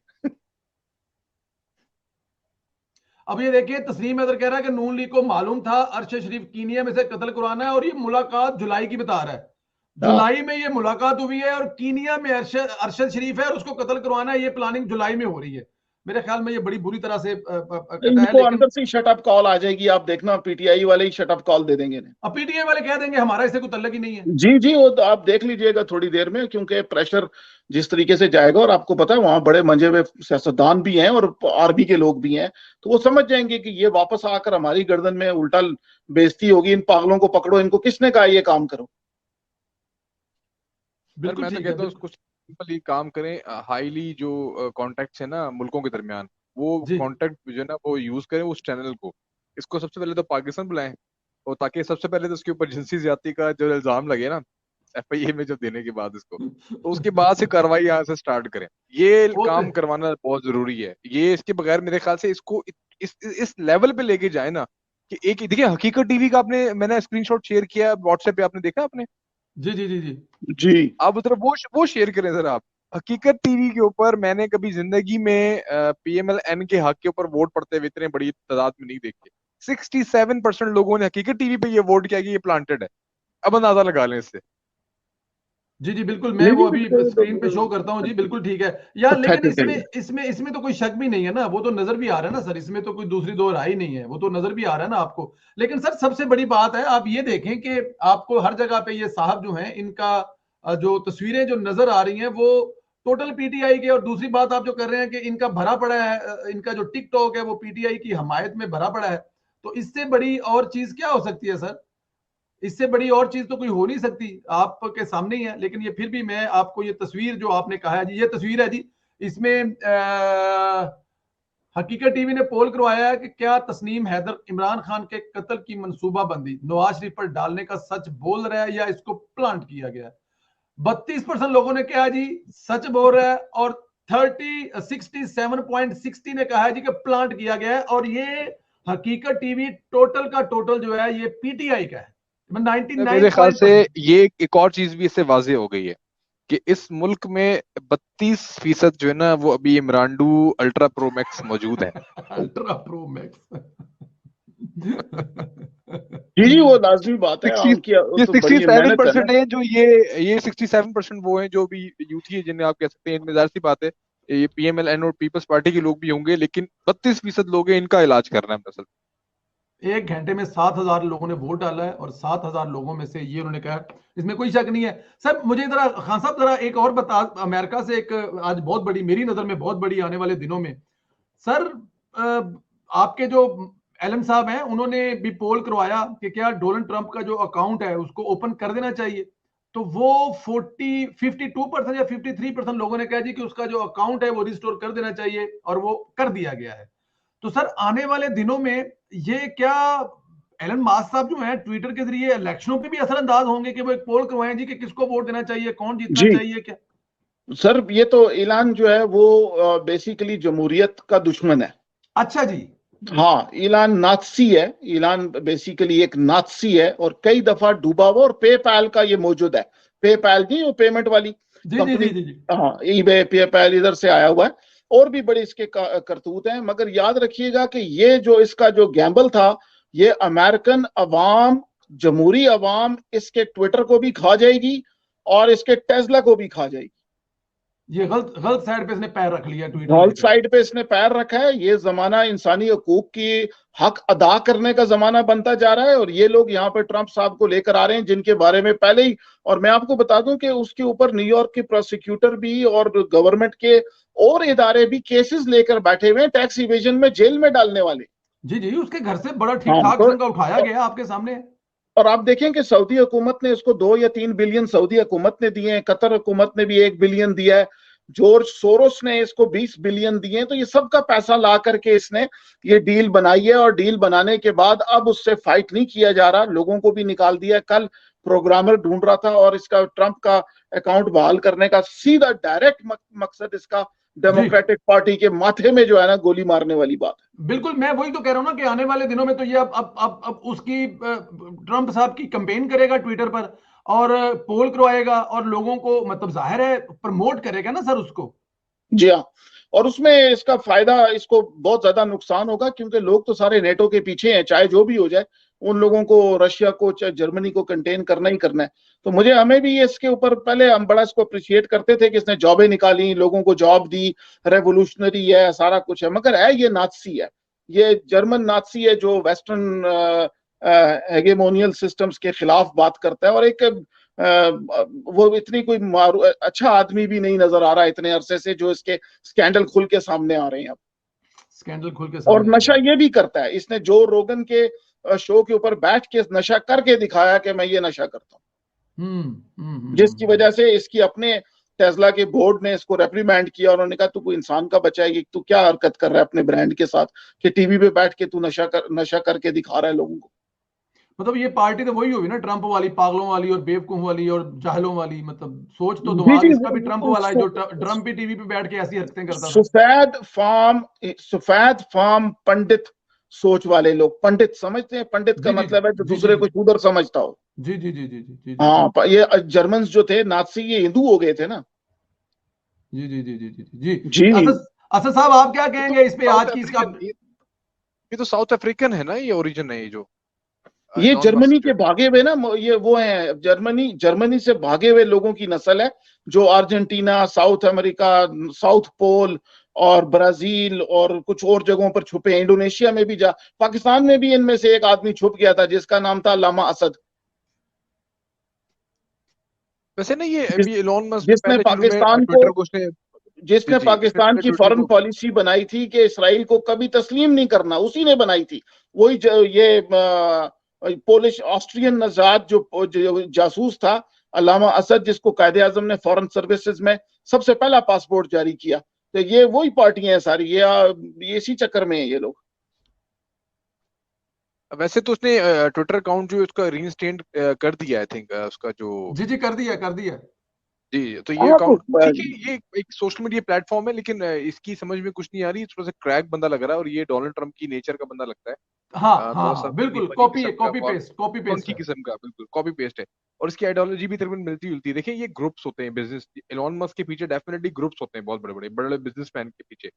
अब ये देखिए, तस्नीम अदर कह रहा है कि नून लीग को मालूम था अरशद शरीफ कीनिया में से कत्ल करवाना है, और ये मुलाकात जुलाई की बता रहा है। हाँ, जुलाई में ये मुलाकात हुई है और कीनिया में अरशद शरीफ है और उसको कत्ल करवाना है, ये प्लानिंग जुलाई में हो रही है। मेरे ख्याल में ये बड़ी बुरी तरह से कटा है, इनको लेकिन अंदर से शटअप कॉल आ जाएगी, आप देखना पीटीआई वाले ही शटअप कॉल दे देंगे इन्हें। अब पीटीआई वाले कह देंगे हमारा इससे कोई तल्लक ही नहीं है। जी जी, वो तो आप देख लीजिएगा थोड़ी देर में, क्योंकि प्रेशर जिस तरीके से जाएगा, और आपको पता है वहां बड़े मंजे हुए सियासतदान भी हैं और आर्मी के लोग भी हैं, तो वो समझ जाएंगे कि ये वापस आकर हमारी गर्दन में उल्टा बेइज्जती होगी। इन पागलों को पकड़ो, इनको किसने कहा ये काम करो। सर बिल्कुल मैं तो ठीक है, कहता हूँ बिल्कुल कुछ सिंपली काम करें, हाईली जो कॉन्टेक्ट्स है ना मुल्कों के दरमियान, वो जी। कॉन्टेक्ट जो है ना वो यूज करें उस चैनल को। इसको सबसे पहले तो पाकिस्तान बुलाएं, और ताकि सबसे पहले तो उसके ऊपर जिनसी ज्यादती का जो इल्जाम लगे ना एफआईए में, जो देने के बाद इसको, तो उसके बाद से कार्रवाई यहाँ से स्टार्ट करें। ये वो तो काम करवाना बहुत जरूरी है। ये इसके बगैर मेरे ख्याल से इसको इस लेवल पे लेके जाए ना कि एक देखिए हकीकत टीवी का आपने मैंने स्क्रीनशॉट शेयर किया व्हाट्सएप पे, आपने देखा आपने? जी जी जी जी। जी, आप उधर वो शेयर करें सर आप। हकीकत टीवी के ऊपर मैंने कभी जिंदगी में पीएमएल-एन के हक के ऊपर वोट पड़ते हुए इतने बड़ी तादाद में नहीं देखे। 67% लोगों ने हकीकत टीवी पे ये वोट किया कि ये प्लांटेड है। अब अंदाजा लगा लें इससे। जी जी बिल्कुल, मैं नहीं वो नहीं, अभी स्क्रीन पे शो करता हूँ जी, बिल्कुल ठीक है यार। लेकिन पैथेटिक है इसमें ये। इसमें इसमें तो कोई शक भी नहीं है ना, वो तो नजर भी आ रहा है ना सर, इसमें तो कोई दूसरी दो राय ही नहीं है, वो तो नजर भी आ रहा है ना आपको। लेकिन सर सबसे बड़ी बात है, आप ये देखें कि आपको हर जगह पे ये साहब जो हैं इनका जो तस्वीरें जो नजर आ रही हैं वो टोटल पीटीआई के, और दूसरी बात आप जो कर रहे हैं कि इनका भरा पड़ा है, इनका जो टिकटॉक है वो पीटीआई की हमायत में भरा पड़ा है। तो इससे बड़ी और चीज क्या हो सकती है सर? इससे बड़ी और चीज तो कोई हो नहीं सकती, आपके सामने ही है। लेकिन ये फिर भी मैं आपको ये तस्वीर जो आपने कहा है जी, ये तस्वीर है जी। इसमें हकीकत टीवी ने पोल करवाया है कि क्या तस्नीम हैदर इमरान खान के कत्ल की मंसूबाबंदी नवाज शरीफ पर डालने का सच बोल रहा है या इसको प्लांट किया गया है? 32% लोगों ने कहा जी सच बोल रहा है, और 67.60 ने कहा है जी कि प्लांट किया गया है। और ये हकीकत टीवी टोटल का टोटल जो है ये पीटीआई का है। मेरे ख्याल से 99% ये एक और चीज भी इससे वाजे हो गई है कि इस मुल्क में 32% जो है ना वो अभी इमरानडू अल्ट्रा प्रो मैक्स मौजूद है। Ultra pro max. जी जी, वो लाजमी बात है, 60 उनकी ये तो बड़ी मेहनत है ना। 67% है जो ये 67% वो हैं जो भी यूथ ही जिन्हें आप कह सकते हैं, इनमें जाहिर सी बात है ये पीएमएल-एन और पीपल्स पार्टी के लोग भी होंगे, लेकिन 32% लोग हैं इनका इलाज करना है असल। 1 घंटे में 7,000 लोगों ने वोट डाला है और 7,000 लोगों में से ये उन्होंने कहा, इसमें कोई शक नहीं है। सर मुझे जरा खान साहब जरा एक और बता, अमेरिका से एक आज बहुत बड़ी, मेरी नजर में बहुत बड़ी आने वाले दिनों में सर, आपके जो एलन साहब हैं उन्होंने भी पोल करवाया कि क्या डोनाल्ड ट्रंप का जो अकाउंट है उसको ओपन कर देना चाहिए, तो वो 52% या 53% लोगों ने कहा जी कि उसका जो अकाउंट है वो रिस्टोर कर देना चाहिए, और वो कर दिया गया है। तो सर आने वाले दिनों में ये क्या एलन मास्क साहब जो हैं ट्विटर के जरिए इलेक्शनों पे भी असरअंदाज होंगे कि वो एक पोल करवाएं जी कि किसको वोट देना चाहिए, कौन जीतना जी चाहिए क्या? सर, ये तो ऐलान जो है वो बेसिकली जमहूरियत का दुश्मन है। अच्छा जी। हाँ, ऐलान नात्सी है, ऐलान बेसिकली एक नात्सी है और कई दफा डूबा हुआ, और पेपैल का ये मौजूद है। पेपैल जी, वो पेमेंट वाली कंपनी, हाँ, ईबे पेपैल इधर से आया हुआ है, और भी बड़े इसके करतूत हैं। मगर याद रखिएगा कि ये जो इसका जो गैम्बल था, ये अमेरिकन अवाम, जमहूरी अवाम इसके ट्विटर को भी खा जाएगी और इसके टेस्ला को भी खा जाएगी। ये गलत साइड पे इसने पैर रख लिया, ट्विटर गलत साइड पे इसने पैर रखा है। ये जमाना इंसानी हकूक की हक अदा करने का जमाना बनता जा रहा है, और ये लोग यहाँ पे ट्रंप साहब को लेकर आ रहे हैं, जिनके बारे में पहले ही, और मैं आपको बता दूं कि उसके ऊपर न्यूयॉर्क के प्रोसिक्यूटर भी और गवर्नमेंट के और इदारे भी केसेस लेकर बैठे हुए हैं, टैक्स इवेजन में जेल में डालने वाले। जी जी, उसके घर से बड़ा ठीक ठाक किस्म का उठाया गया आपके सामने। और आप देखें कि सऊदी हुकूमत ने इसको 2 या 3 बिलियन सऊदी हुकूमत ने दिए हैं, कतर हुकूमत ने भी 1 बिलियन दिया है, जॉर्ज सोरोस ने इसको 20 बिलियन दिए, तो ये सबका पैसा ला करके इसने ये डील बनाई है। और डील बनाने के बाद अब उससे फाइट नहीं किया जा रहा, लोगों को भी निकाल दिया। कल प्रोग्रामर ढूंढ रहा था, और इसका ट्रंप का अकाउंट बहाल करने का सीधा डायरेक्ट मकसद इसका डेमोक्रेटिक पार्टी के माथे में जो है ना गोली मारने वाली बात है। बिल्कुल, मैं वही तो कह रहा हूं ना कि आने वाले दिनों में तो ये अब उसकी ट्रंप साहब की कैंपेन करेगा ट्विटर पर, और पोल करवाएगा, और लोगों को मतलब जाहिर है प्रमोट करेगा ना सर उसको। जी हाँ, और उसमें इसका फायदा, इसको बहुत ज्यादा नुकसान होगा, क्योंकि लोग तो सारे नेटो के पीछे हैं, चाहे जो भी हो जाए, उन लोगों को, रशिया को, चाहे जर्मनी को कंटेन करना ही करना है। तो मुझे, हमें भी इसके ऊपर, पहले हम बड़ा इसको अप्रिशिएट करते थे कि इसने जॉबें निकाली, लोगों को जॉब दी, रेवोल्यूशनरी है, सारा कुछ है, मगर है ये नात्सी है, ये जर्मन नात्सी है जो वेस्टर्न हेगेमोनियल सिस्टम्स के खिलाफ बात करता है। और एक वो इतनी कोई अच्छा आदमी भी नहीं नजर आ रहा है इतने अरसे से, जो इसके स्कैंडल खुल के सामने आ रहे हैं अब। स्कैंडल खुल के और सामने नशा ये भी करता है, इसने जो रोगन के शो के ऊपर बैठ के नशा करके दिखाया कि मैं ये नशा करता हूँ, जिसकी वजह से इसकी अपने टेस्ला के बोर्ड ने इसको रेप्रीमेंड किया। उन्होंने कहा तू कोई इंसान का बच्चा है, तू क्या हरकत कर रहा है अपने ब्रांड के साथ, कि टीवी पे बैठ के तू नशा करके दिखा रहा है लोगों को। मतलब ये पार्टी तो वही होगी ना, ट्रंप वाली, पागलों वाली और बेवकूफ वाली और जाहलों वाली, मतलब सोच तो दिमाग इसका भी ट्रंप वाला है, जो ट्रंप भी टीवी पे बैठ के ऐसी हरकतें करता था। सफेद फार्म पंडित सोच वाले लोग, पंडित समझते हैं, पंडित का मतलब है जो दूसरे को शूदर समझता हो। जी जी जी जी जी। हाँ, ये जर्मन जो थे नाज़ी, ये हिंदू हो गए थे ना। जी जी जी जी जी जी। असद साहब आप क्या कहेंगे इस पे? आज की इसका, ये तो साउथ अफ्रीकन है ना, ये ओरिजिन है, ये जो ये जर्मनी के भागे हुए ना, ये वो हैं, जर्मनी से भागे हुए लोगों की नस्ल है, जो Argentina, South America, South Pole और ब्राजील और कुछ और जगहों पर छुपे हैं। इंडोनेशिया में भी पाकिस्तान में भी इनमें से एक आदमी छुप गया था जिसका नाम था लामा असद। वैसे ना ये अभी एलोन मस्क जिसने पाकिस्तान की फॉरेन पॉलिसी बनाई थी कि इसराइल को कभी तस्लीम नहीं करना, उसी ने बनाई थी। वही ये पोलिश ऑस्ट्रियन नजाद जो जासूस था अलामा असद, जिसको कायदे आजम ने फॉरेन सर्विसेज में सबसे पहला पासपोर्ट जारी किया। तो ये वही पार्टियां हैं सारी, ये इसी चक्कर में है ये लोग। वैसे तो उसने ट्विटर अकाउंट जो उसका रीइंस्टेट कर दिया, आई थिंक उसका जो जी कर दिया जी। तो ये अकाउंट ठीक है, ये एक सोशल मीडिया प्लेटफॉर्म है, लेकिन इसकी समझ में कुछ नहीं आ रही, थोड़ा सा क्रैक बंदा लग रहा है, और ये डोनाल्ड ट्रंप की नेचर का बंदा लगता है। हाँ, बिल्कुल कॉपी पेस्ट किस्म का, बिल्कुल कॉपी पेस्ट है, और इसकी आइडियोलॉजी भी तकरीबन मिलती जुलती है। देखिए ये ग्रुप्स होते हैं, बिजनेस, एलोन मस्क के पीछे डेफिनेटली ग्रुप्स होते हैं, बहुत बड़े बड़े बिजनेसमैन के पीछे।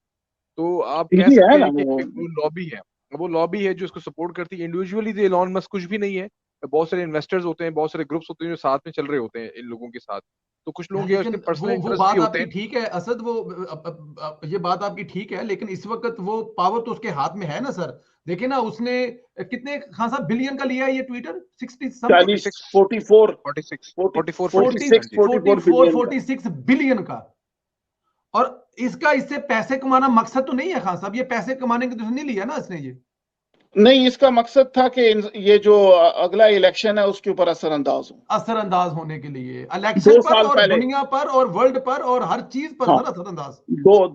तो आप कह सकते हैं कि वो लॉबी है, वो लॉबी है जो इसको सपोर्ट करती है। इंडिविजुअली तो एलोन मस्क कुछ भी नहीं है, बहुत सारे इन्वेस्टर्स होते हैं, बहुत सारे ग्रुप्स होते हैं जो साथ में चल रहे होते हैं इन लोगों के साथ। तो कुछ लोगों के लेकिन उसके पर्सनल वो इंटरेस्ट बात भी होते आपकी हैं। ठीक है असद, वो ये बात आपकी ठीक है, लेकिन इस वक्त वो पावर तो उसके हाथ में है ना सर। देखिए ना, उसने कितने खान साहब बिलियन का लिया है ये ट्विटर, 60 समथिंग, 40, 44, 46 40, 44 46 हाँ 46, जी। 44 बिलियन का। 46 बिलियन का। और इसका, इससे पैसे कमाना मकसद तो नहीं है खान साहब, ये पैसे कमाने के तो नहीं लिया ना इसने ये। नहीं, इसका मकसद था कि ये जो अगला इलेक्शन है उसके ऊपर असरअंदाज हो। असरअंदाज होने के लिए, इलेक्शन दो पर साल और पहले, दुनिया पर और वर्ल्ड पर और हर चीज पर हाँ, सर असरअंदाज।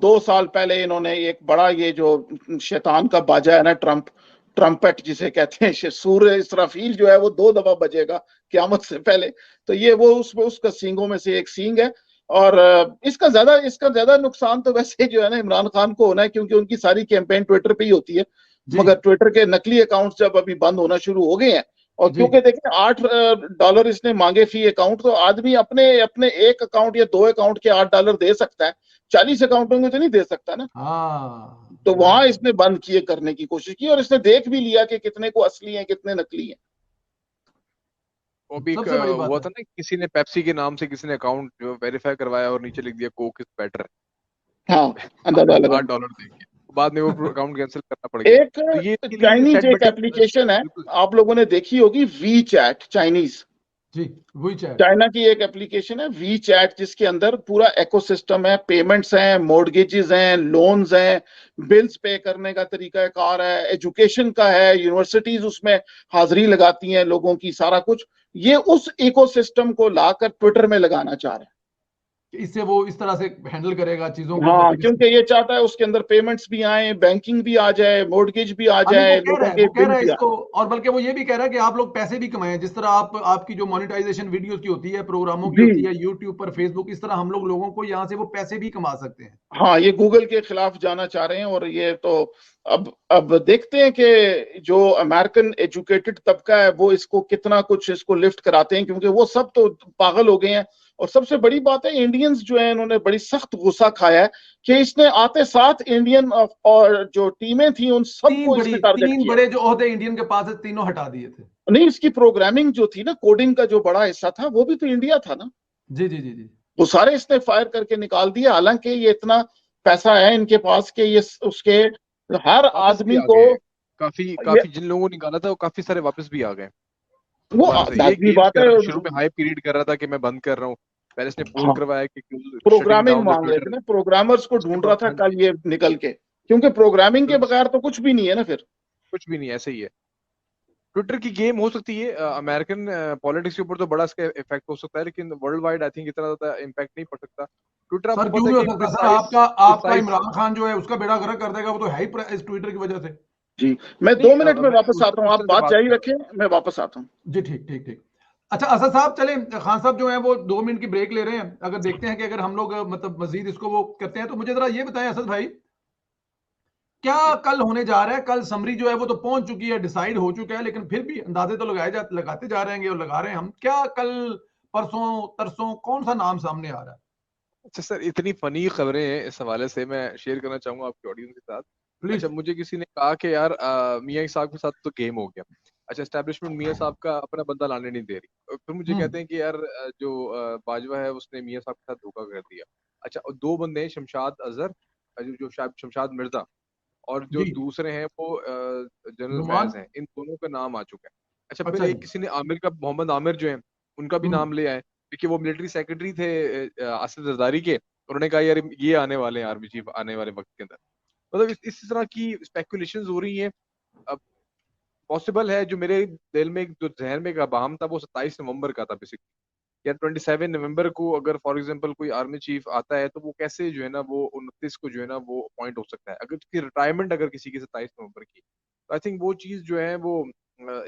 2 साल पहले इन्होंने एक बड़ा, ये जो शैतान का बाजा है ना, ट्रम्पेट जिसे कहते हैं, सूर्य इसराफील जो है वो 2 दफा बजेगा क़यामत से पहले। तो ये वो उसका सींगों में से एक सींग है। और इसका ज्यादा नुकसान तो वैसे जो है ना इमरान खान को होना है, क्योंकि उनकी सारी कैंपेन ट्विटर पे ही होती है। जी मगर ट्विटर के नकली अकाउंट्स जब अभी बंद होना शुरू हो गए हैं, और जी क्योंकि देखिए $8 इसने मांगे फी अकाउंट, तो आदमी अपने अपने एक अकाउंट या 2 अकाउंट के $8 दे सकता है, 40 अकाउंटों में तो नहीं दे सकता ना। हाँ तो वहां इसने बंद किए करने की कोशिश की, और इसने देख भी लिया कि कितने को असली है कितने नकली है। वो भी एक सबसे बड़ी बात हुआ है। था ना, किसी ने पेप्सी के नाम से किसी ने अकाउंट जो वेरीफाई करवाया और नीचे लिख दिया कोक इज बेटर, हाँ, अंदाजा लगा। $8 देंगे, बाद में वो अकाउंट कैंसिल करना पड़ गया। एक तो ये इसके लिए चाइनीज सेट एक बटन एप्लीकेशन है, बिल्कुल। आप लोगों ने देखी होगी, वी चैट, चाइनीज, जी वही चैट। चाइना की एक एप्लीकेशन है वी चैट, जिसके अंदर पूरा इकोसिस्टम है, पेमेंट्स हैं, मॉर्गेजेस हैं, लोन्स हैं, बिल्स पे करने का तरीका कार है, एजुकेशन का है, यूनिवर्सिटीज उसमें हाजिरी लगाती हैं लोगों की, सारा कुछ ये उस इकोसिस्टम को लाकर ट्विटर में लगाना चाह रहे हैं। इससे वो इस तरह से हैंडल करेगा चीजों को, हाँ, मतलब क्योंकि ये चाहता है उसके अंदर पेमेंट्स भी आए, बैंकिंग भी आ जाए, मॉर्गेज भी आ नहीं वो जाए, कह रहा लोगों है, के वो कह बिल रहा है भी आए। इसको, और बल्कि वो ये भी कह रहा है कि आप लोग पैसे भी कमाएं, जिस तरह आप, आपकी जो मोनेटाइजेशन वीडियोस की होती है, प्रोग्रामों की जी, होती है यूट्यूब पर, फेसबुक, इस तरह हम लोगों को यहाँ से वो पैसे भी कमा सकते हैं। हाँ, ये गूगल के खिलाफ जाना चाह रहे हैं। और ये तो अब देखते हैं कि जो अमेरिकन एजुकेटेड तबका है वो इसको कितना कुछ इसको लिफ्ट कराते हैं, क्योंकि वो सब तो पागल हो गए हैं। और सबसे बड़ी बात है, इंडियंस जो है इन्होंने बड़ी सख्त गुस्सा खाया है कि इसने आते साथ इंडियन और जो टीमें थी उन सबको इसने टारगेट तीन किया। बड़े जो ओहदे इंडियन के पास है, तीनों हटा दिए थे। नहीं, इसकी प्रोग्रामिंग जो थी ना, कोडिंग का जो बड़ा हिस्सा था, वो भी तो इंडिया था ना। जी जी जी जी। वो सारे इसने फायर करके निकाल दिया। हालांकि ये इतना पैसा है इनके पास कि ये उसके हर वापस भी आदमी आ को, गए, काफी ये काफी जिन लोगों ने निकाला था वो काफी सारे वापस भी आ गए वो दोबारा से। ये लाजमी गेम्स बात कर है। रहा था, शुरू में हाई पीरियड कर रहा था कि मैं बंद कर रहा हूँ, पहले इसने पोल हाँ, करवाया कि शटिंग प्रोग्रामिंग डाउन द मांग रहे थे ट्विटर, ना, प्रोग्रामर्स को उसके ढूंढ रहा बाद था हाँ जी, कल ये निकल के, क्योंकि प्रोग्रामिंग के फिर बगैर तो कुछ भी नहीं है ना फिर। कुछ भी नहीं, ऐसे ही है। ट्विटर की गेम हो सकती है, अमेरिकन पॉलिटिक्स के ऊपर तो बड़ा इसका इफेक्ट हो सकता है, लेकिन वर्ल्ड वाइड आई थिंक इतना ज्यादा इम्पैक्ट नहीं पड़ सकता। ट्विटर सर आपको क्यों पता है नहीं हो कि सकता सर, प्रिसाइज आपका आपका प्रिसाइज इमरान खान जो है उसका बेड़ा गर्क कर देगा, वो तो है ही इस ट्विटर की वजह से। जी, मैं नहीं 2 मिनट में मैं वापस उसके आता हूँ, आप पर्सनल से बात बात जारी कर रहा रखें, मैं वापस आता हूँ। जी ठीक ठीक ठीक। अच्छा असद साहब, चले खान साहब जो है वो 2 मिनट की ब्रेक ले रहे हैं, अगर देखते हैं कि अगर हम लोग मतलब मजीद इसको वो करते हैं, तो मुझे जरा ये बताएं असद भाई, क्या हूँ जी। कल होने जा रहा है? कल समरी जो है वो तो पहुंच चुकी है, डिसाइड हो चुका है, लेकिन फिर भी अंदाजे तो लगाते जा रहेंगे और लगा रहे हैं हम, क्या कल परसों तरसों कौन सा नाम सामने आ रहा है? अच्छा सर, इतनी फनी खबरें हैं, इस हवाले से मैं शेयर करना चाहूंगा आपकी ऑडियंस के साथ। अच्छा, प्लीज। मुझे किसी ने कहा कि यार मियाँ साहब के साथ तो गेम हो गया। अच्छा, एस्टेब्लिशमेंट मियाँ साहब का अपना बंदा लाने नहीं दे रही, और फिर मुझे कहते हम्म। हैं कि यार जो बाजवा है उसने मियाँ साहब के साथ धोखा कर दिया। अच्छा, और 2 बंदे हैं, शमशाद अजहर, जो शायद शमशाद मिर्जा, और जो जी। दूसरे हैं वो जनरल नुमान। फैज हैं। इन दोनों का नाम आ चुका है। अच्छा, फिर अच्छा एक जी। किसी ने आमिर का, मोहम्मद आमिर जो है, उनका भी हम्म। नाम ले आए, क्योंकि वो मिलिट्री सेक्रेटरी थे आसिफ जरदारी के। उन्होंने कहा यार ये आने वाले हैं आर्मी चीफ आने वाले वक्त के अंदर। मतलब इस तरह की स्पेकुलेशंस हो रही हैं। अब पॉसिबल है, जो मेरे दिल में जो जहन में एक अबाम था वो 27 नवंबर का था बेसिकली, या 27 नवंबर को अगर फॉर एग्जांपल कोई आर्मी चीफ आता है तो वो कैसे जो है ना वो 29 को जो है ना वो अपॉइंट हो सकता है, अगर उसकी रिटायरमेंट अगर किसी की 27 नवंबर की, तो आई थिंक वो चीज जो है वो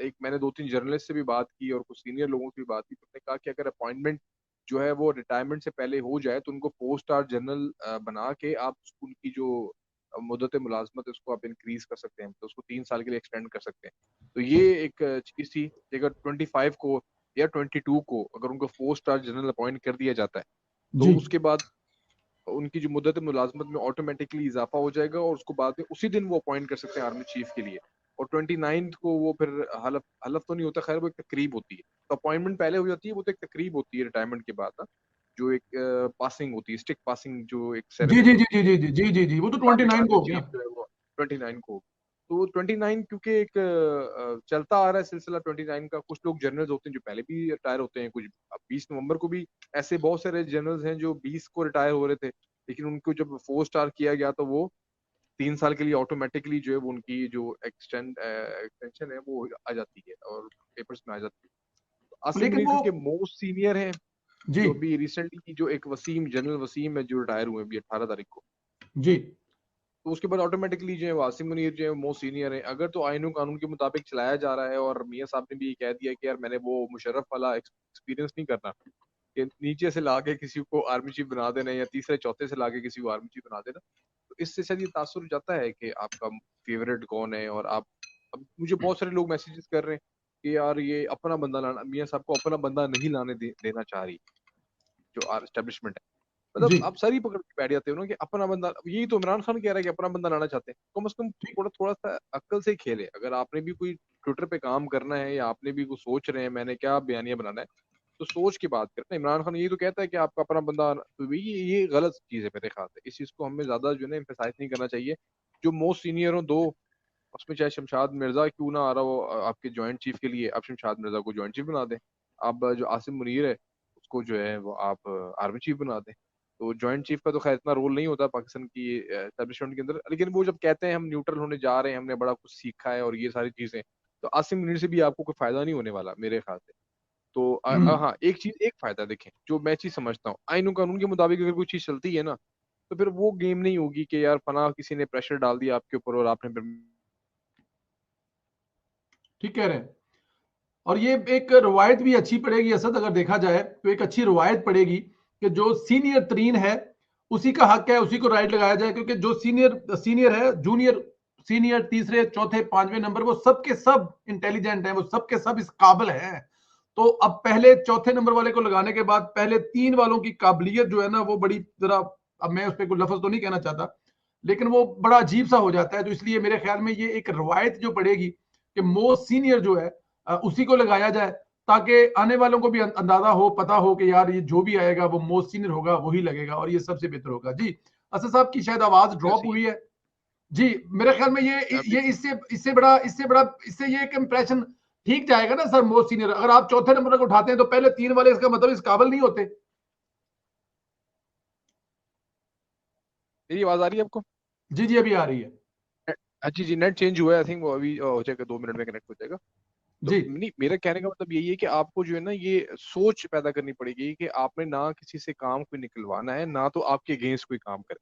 एक मैंने 2-3 जर्नलिस्ट से भी बात की और कुछ सीनियर लोगों से भी बात की, तो उन्होंने कहा कि अगर अपॉइंटमेंट जो है वो रिटायरमेंट से पहले हो जाए तो उनको 4 स्टार जनरल बना के आप उनकी जो मुद्दत मुलाजमत है उसको आप इंक्रीज कर सकते हैं, तो उसको 3 साल के लिए एक्सटेंड कर सकते हैं। तो ये एक चीज थी कि अगर 25 को या 22 को अगर उनको 4 स्टार जनरल अपॉइंट कर दिया जाता है, तो जी। उसके बाद उनकी जो मुद्दत मुलाजमत में ऑटोमेटिकली इजाफा हो जाएगा, और उसको बाद में उसी दिन वो अपॉइंट कर सकते हैं आर्मी चीफ के लिए। और 29 को वो फिर हलफ हलफ तो नहीं होता, खैर वो एक तकरीब होती है, तो अपॉइंटमेंट पहले हो जाती है, वो तो एक तकरीब होती है रिटायरमेंट के बाद ना, जो एक पासिंग होती है, स्टिक पासिंग, जो एक जी सेरेमनी जी जी जी जी जी जी जी जी, वो तो 29 को हो गया। जो है वो 29 को, तो 29 क्योंकि एक चलता आ रहा है सिलसिला 29 का। कुछ लोग जनरल्स होते हैं जो पहले भी रिटायर होते हैं, कुछ 20 नवंबर को भी ऐसे बहुत सारे जनरल्स हैं जो 20 को रिटायर हो रहे थे, लेकिन उनको जब 4 स्टार किया गया तो वो 3 साल के लिए ऑटोमेटिकली जो है वो उनकी जो एक्सटेंशन है वो आ जाती है और पेपर्स में आ जाती है। तो आसिम लेकिन मुनीर वो क्योंकि मोस्ट सीनियर है, जी जो अभी रिसेंटली जो एक वसीम, जनरल वसीम है जो रिटायर हुए अभी 18 तारीख को, जी तो उसके बाद ऑटोमेटिकली जो है वो आसिम मुनीर जो है मोस्ट सीनियर है। अगर तो आईन कानून के मुताबिक चलाया जा रहा है, और मियां साहब ने भी ये कह दिया कि यार मैंने वो मुशर्रफ वाला एक्सपीरियंस नहीं करना कि नीचे से लाके किसी को आर्मी चीफ बना देना या तीसरे चौथे से लाके किसी को आर्मी चीफ बना देना, तो इससे शायद ये तासुर जाता है कि आपका फेवरेट कौन है। और आप, अब मुझे बहुत सारे लोग मैसेजेस कर रहे हैं कि यार ये अपना बंदा लाना, मियां साहब को अपना बंदा नहीं लाने देना चाह रही जो एस्टेब्लिशमेंट है। मतलब जी आप सर ही पकड़ के बैठ जाते हो ना कि अपना बंदा, यही तो इमरान खान कह रहा है कि अपना बंदा लाना चाहते हैं, कम से कम थोड़ा थोड़ा सा अक्ल से खेले। अगर आपने भी कोई ट्विटर पे काम करना है या आपने भी कुछ सोच रहे हैं मैंने क्या बयानिया बनाना है, तो सोच के बात करना। इमरान खान यही तो कहता है कि आपका अपना बंदा, तो ये गलत चीज है मेरे ख्याल से। इस चीज को हमें ज्यादा जो है ना एम्फेसाइज नहीं करना चाहिए। जो मोस्ट सीनियर हो दो, उसमें चाहे शमशाद मिर्जा क्यों ना आ रहा हो आपके ज्वाइंट चीफ के लिए, आप शमशाद मिर्जा को ज्वाइंट चीफ बना दें। आप जो आसिम मुनीर है उसको जो है वो आप आर्मी चीफ बना दें। तो ज्वाइंट चीफ का तो खैर इतना रोल नहीं होता पाकिस्तान की एस्टेब्लिशमेंट के अंदर, लेकिन वो जब कहते हैं हम न्यूट्रल होने जा रहे हैं, हमने बड़ा कुछ सीखा है और ये सारी चीजें, तो आसिम मुनीर से भी आपको कोई फायदा नहीं होने वाला मेरे ख्याल से। तो हाँ, एक चीज, एक फायदा देखें जो मैं चीज समझता हूँ, आईन कानून के मुताबिक अगर कोई चीज चलती है ना, तो फिर वो गेम नहीं होगी कि यार फना किसी ने प्रेशर डाल दिया आपके ऊपर और आपने फिर। ठीक कह रहे हैं। और ये एक रवायत भी अच्छी पड़ेगी असद, अगर देखा जाए तो एक अच्छी रवायत पड़ेगी कि जो सीनियर तरीन है उसी का हक है, उसी को राइट लगाया जाए, क्योंकि जो सीनियर सीनियर है, जूनियर सीनियर तीसरे चौथे पांचवें नंबर, वो सबके सब इंटेलिजेंट हैं, वो सबके सब इस काबिल हैं। तो अब पहले चौथे नंबर वाले को लगाने के बाद पहले तीन वालों की काबिलियत जो है ना वो बड़ी जरा, अब मैं उस पर कोई लफ्ज तो नहीं कहना चाहता, लेकिन वो बड़ा अजीब सा हो जाता है। तो इसलिए मेरे ख्याल में ये एक रवायत जो पड़ेगी कि मोस्ट सीनियर जो है उसी को लगाया जाए, ताकि आने वालों को भी अंदाजा हो, पता हो कि यार ये जो भी आएगा वो मोस्ट सीनियर होगा, वही लगेगा और ये सबसे बेहतर होगा। जी असद साहब की शायद आवाज ड्रॉप हुई है। जी मेरे ख्याल में ये इससे ये एक इंप्रेशन ठीक जाएगा ना सर। मोस्ट सीनियर अगर आप चौथे नंबर को उठाते हैं तो पहले तीन वाले इसका मतलब इस काबिल नहीं होते। मेरी आवाज आ रही है आपको? जी जी अभी आ रही है। जी जी, नेट चेंज हुआ है, आई थिंक वो अभी हो जाएगा, 2 मिनट में कनेक्ट हो जाएगा। तो जी नहीं, मेरा कहने का मतलब यही है कि आपको जो है ना ये सोच पैदा करनी पड़ेगी कि आपने ना किसी से काम कोई निकलवाना है, ना तो आपके अगेंस्ट कोई काम करे।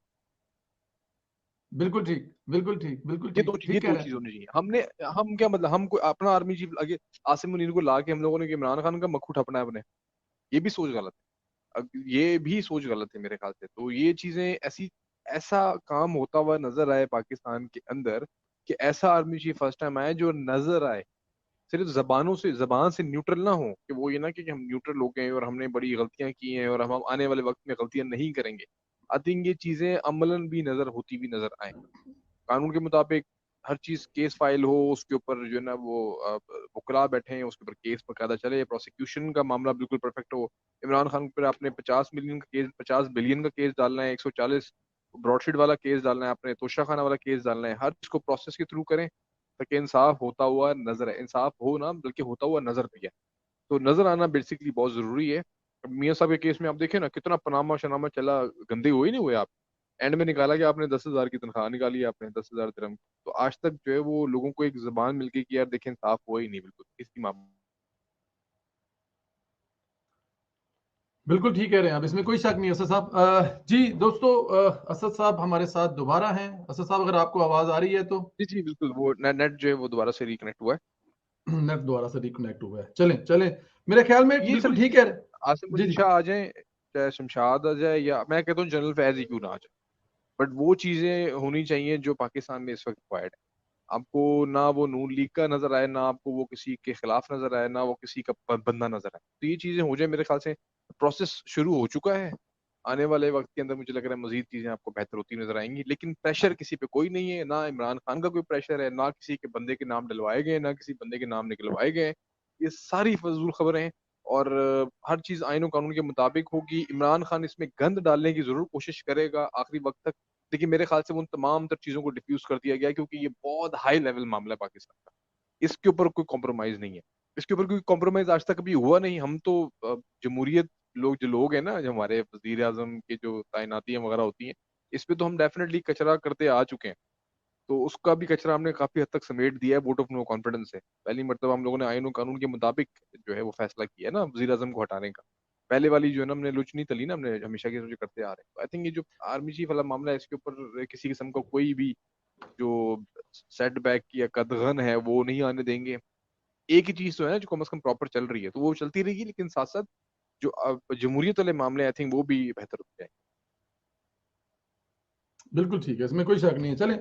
बिल्कुल ठीक बिल्कुल ठीक बिल्कुल ये ठीक ये ठीक कह दो रहे चीज हैं। होनी चाहिए। हम क्या मतलब, हम कोई अपना आर्मी चीफ आगे आसिम मुनीर को ला के हम लोगों ने इमरान खान का मक्खू ठपना है अपने, ये भी सोच गलत है। ये भी सोच गलत है मेरे ख्याल से। तो ये चीजें ऐसी, ऐसा काम होता हुआ नजर आए पाकिस्तान के अंदर कि ऐसा आर्मी चीफ फर्स्ट टाइम आए जो नजर आए, सिर्फ जबान से न्यूट्रल ना हो, कि वो ये ना कि हम न्यूट्रल हो गए और हमने बड़ी गलतियां की हैं और हम आने वाले वक्त में गलतियां नहीं करेंगे। आई थिंक ये चीजें अमलन भी नजर होती भी नजर आए। कानून के मुताबिक हर चीज केस फाइल हो, उसके ऊपर जो है ना वो वकला बैठे हैं, उसके ऊपर केस बकायदा चले, प्रोसिक्यूशन का मामला बिल्कुल परफेक्ट हो। इमरान खान पर आपने 50 मिलियन का केस, 50 बिलियन का केस डालना है, 140 ब्रॉडशीट वाला केस डालना है, आपने तोशा खाना वाला केस डालना है, हर चीज को प्रोसेस के थ्रू करें ताकि इंसाफ होता हुआ नजर है। इंसाफ हो ना, बल्कि होता हुआ नजर भी है। तो नजर आना बेसिकली बहुत जरूरी है। अब मियां साहब के केस में आप देखें ना कितना पनामा शनामा चला, गंदे हुए ही नहीं हुए आप। एंड में निकाला कि आपने 10,000 की तनख्वाह निकाली, आपने 10,000 दिरहम। तो आज तक जो है वो लोगों को एक जबान मिल गई कि यार देखें इंसाफ हुआ ही नहीं बिल्कुल इसकी मामले। बिल्कुल ठीक कह रहे हैं आप, इसमें कोई शक नहीं। असद साहब जी दोस्तों, असद साहब हमारे साथ दोबारा हैं। असद साहब अगर आपको आवाज आ रही है तो जी जी बिल्कुल, वो नेट जो है वो दोबारा से रिकनेक्ट हुआ है। नेट दोबारा से रिकनेक्ट हुआ है। चलें चलें, मेरे ख्याल में ये बिल्कुल सारी ठीक चीजें, है। आसिम जी मुनीर जी शाह आ जाए, चाहे शमशाद आ जाए, या मैं कहता हूँ जनरल फैज ही क्यों ना आ जाए, बट वो चीजें होनी चाहिए जो पाकिस्तान में इस वक्त रिक्वायर्ड है। आपको ना वो नून लीग का नजर आए, ना आपको वो किसी के खिलाफ नजर आए, ना वो किसी का बंदा नजर आए। तो ये चीजें हो जाए मेरे ख्याल से, प्रोसेस शुरू हो चुका है। आने वाले वक्त के अंदर मुझे लग रहा है मजीद चीजें आपको बेहतर होती नजर आएंगी। लेकिन प्रेशर किसी पे कोई नहीं है, ना इमरान खान का कोई प्रेशर है, ना किसी के बंदे के नाम डलवाए गए, ना किसी बंदे के नाम निकलवाए गए। ये सारी फजूल खबरें हैं। और हर चीज आईन और कानून के मुताबिक होगी। इमरान खान इसमें गंद डालने की जरूर कोशिश करेगा आखिरी वक्त तक, लेकिन मेरे ख्याल से उन तमाम तर चीजों को डिफ्यूज कर दिया गया, क्योंकि ये बहुत हाई लेवल मामला है पाकिस्तान का। इसके ऊपर कोई कॉम्प्रोमाइज नहीं है, इसके ऊपर कोई कॉम्प्रोमाइज आज तक कभी हुआ नहीं। हम तो जमहूरियत लोग हैं ना, जो हमारे वजीर आजम के जो तैनातियां वगैरह होती हैं, इस पे तो हम डेफिनेटली कचरा करते आ चुके हैं। तो उसका भी कचरा हमने काफी हद तक समेट दिया है वोट ऑफ नो कॉन्फिडेंस से। पहली मरतबा हम लोगों ने आईन और कानून के मुताबिक जो है वो फैसला किया है ना वजीर आजम को हटाने का। पहले वाली जो है ना हमने लुच नहीं तली ना, हमने हमेशा की जो करते आ रहे हैं। तो आई थिंक ये जो आर्मी चीफ वाला मामला है, इसके ऊपर किसी किस्म का कोई भी जो सेटबैक या कदगन है वो नहीं आने देंगे। एक ही चीज तो है ना जो कम से कम प्रॉपर चल रही है, तो वो चलती रहेगी, लेकिन साथ साथ जो जमहूरियत वाले मामले आई थिंक वो भी बेहतर हो जाए। बिल्कुल ठीक है, इसमें कोई शक नहीं है। चलें।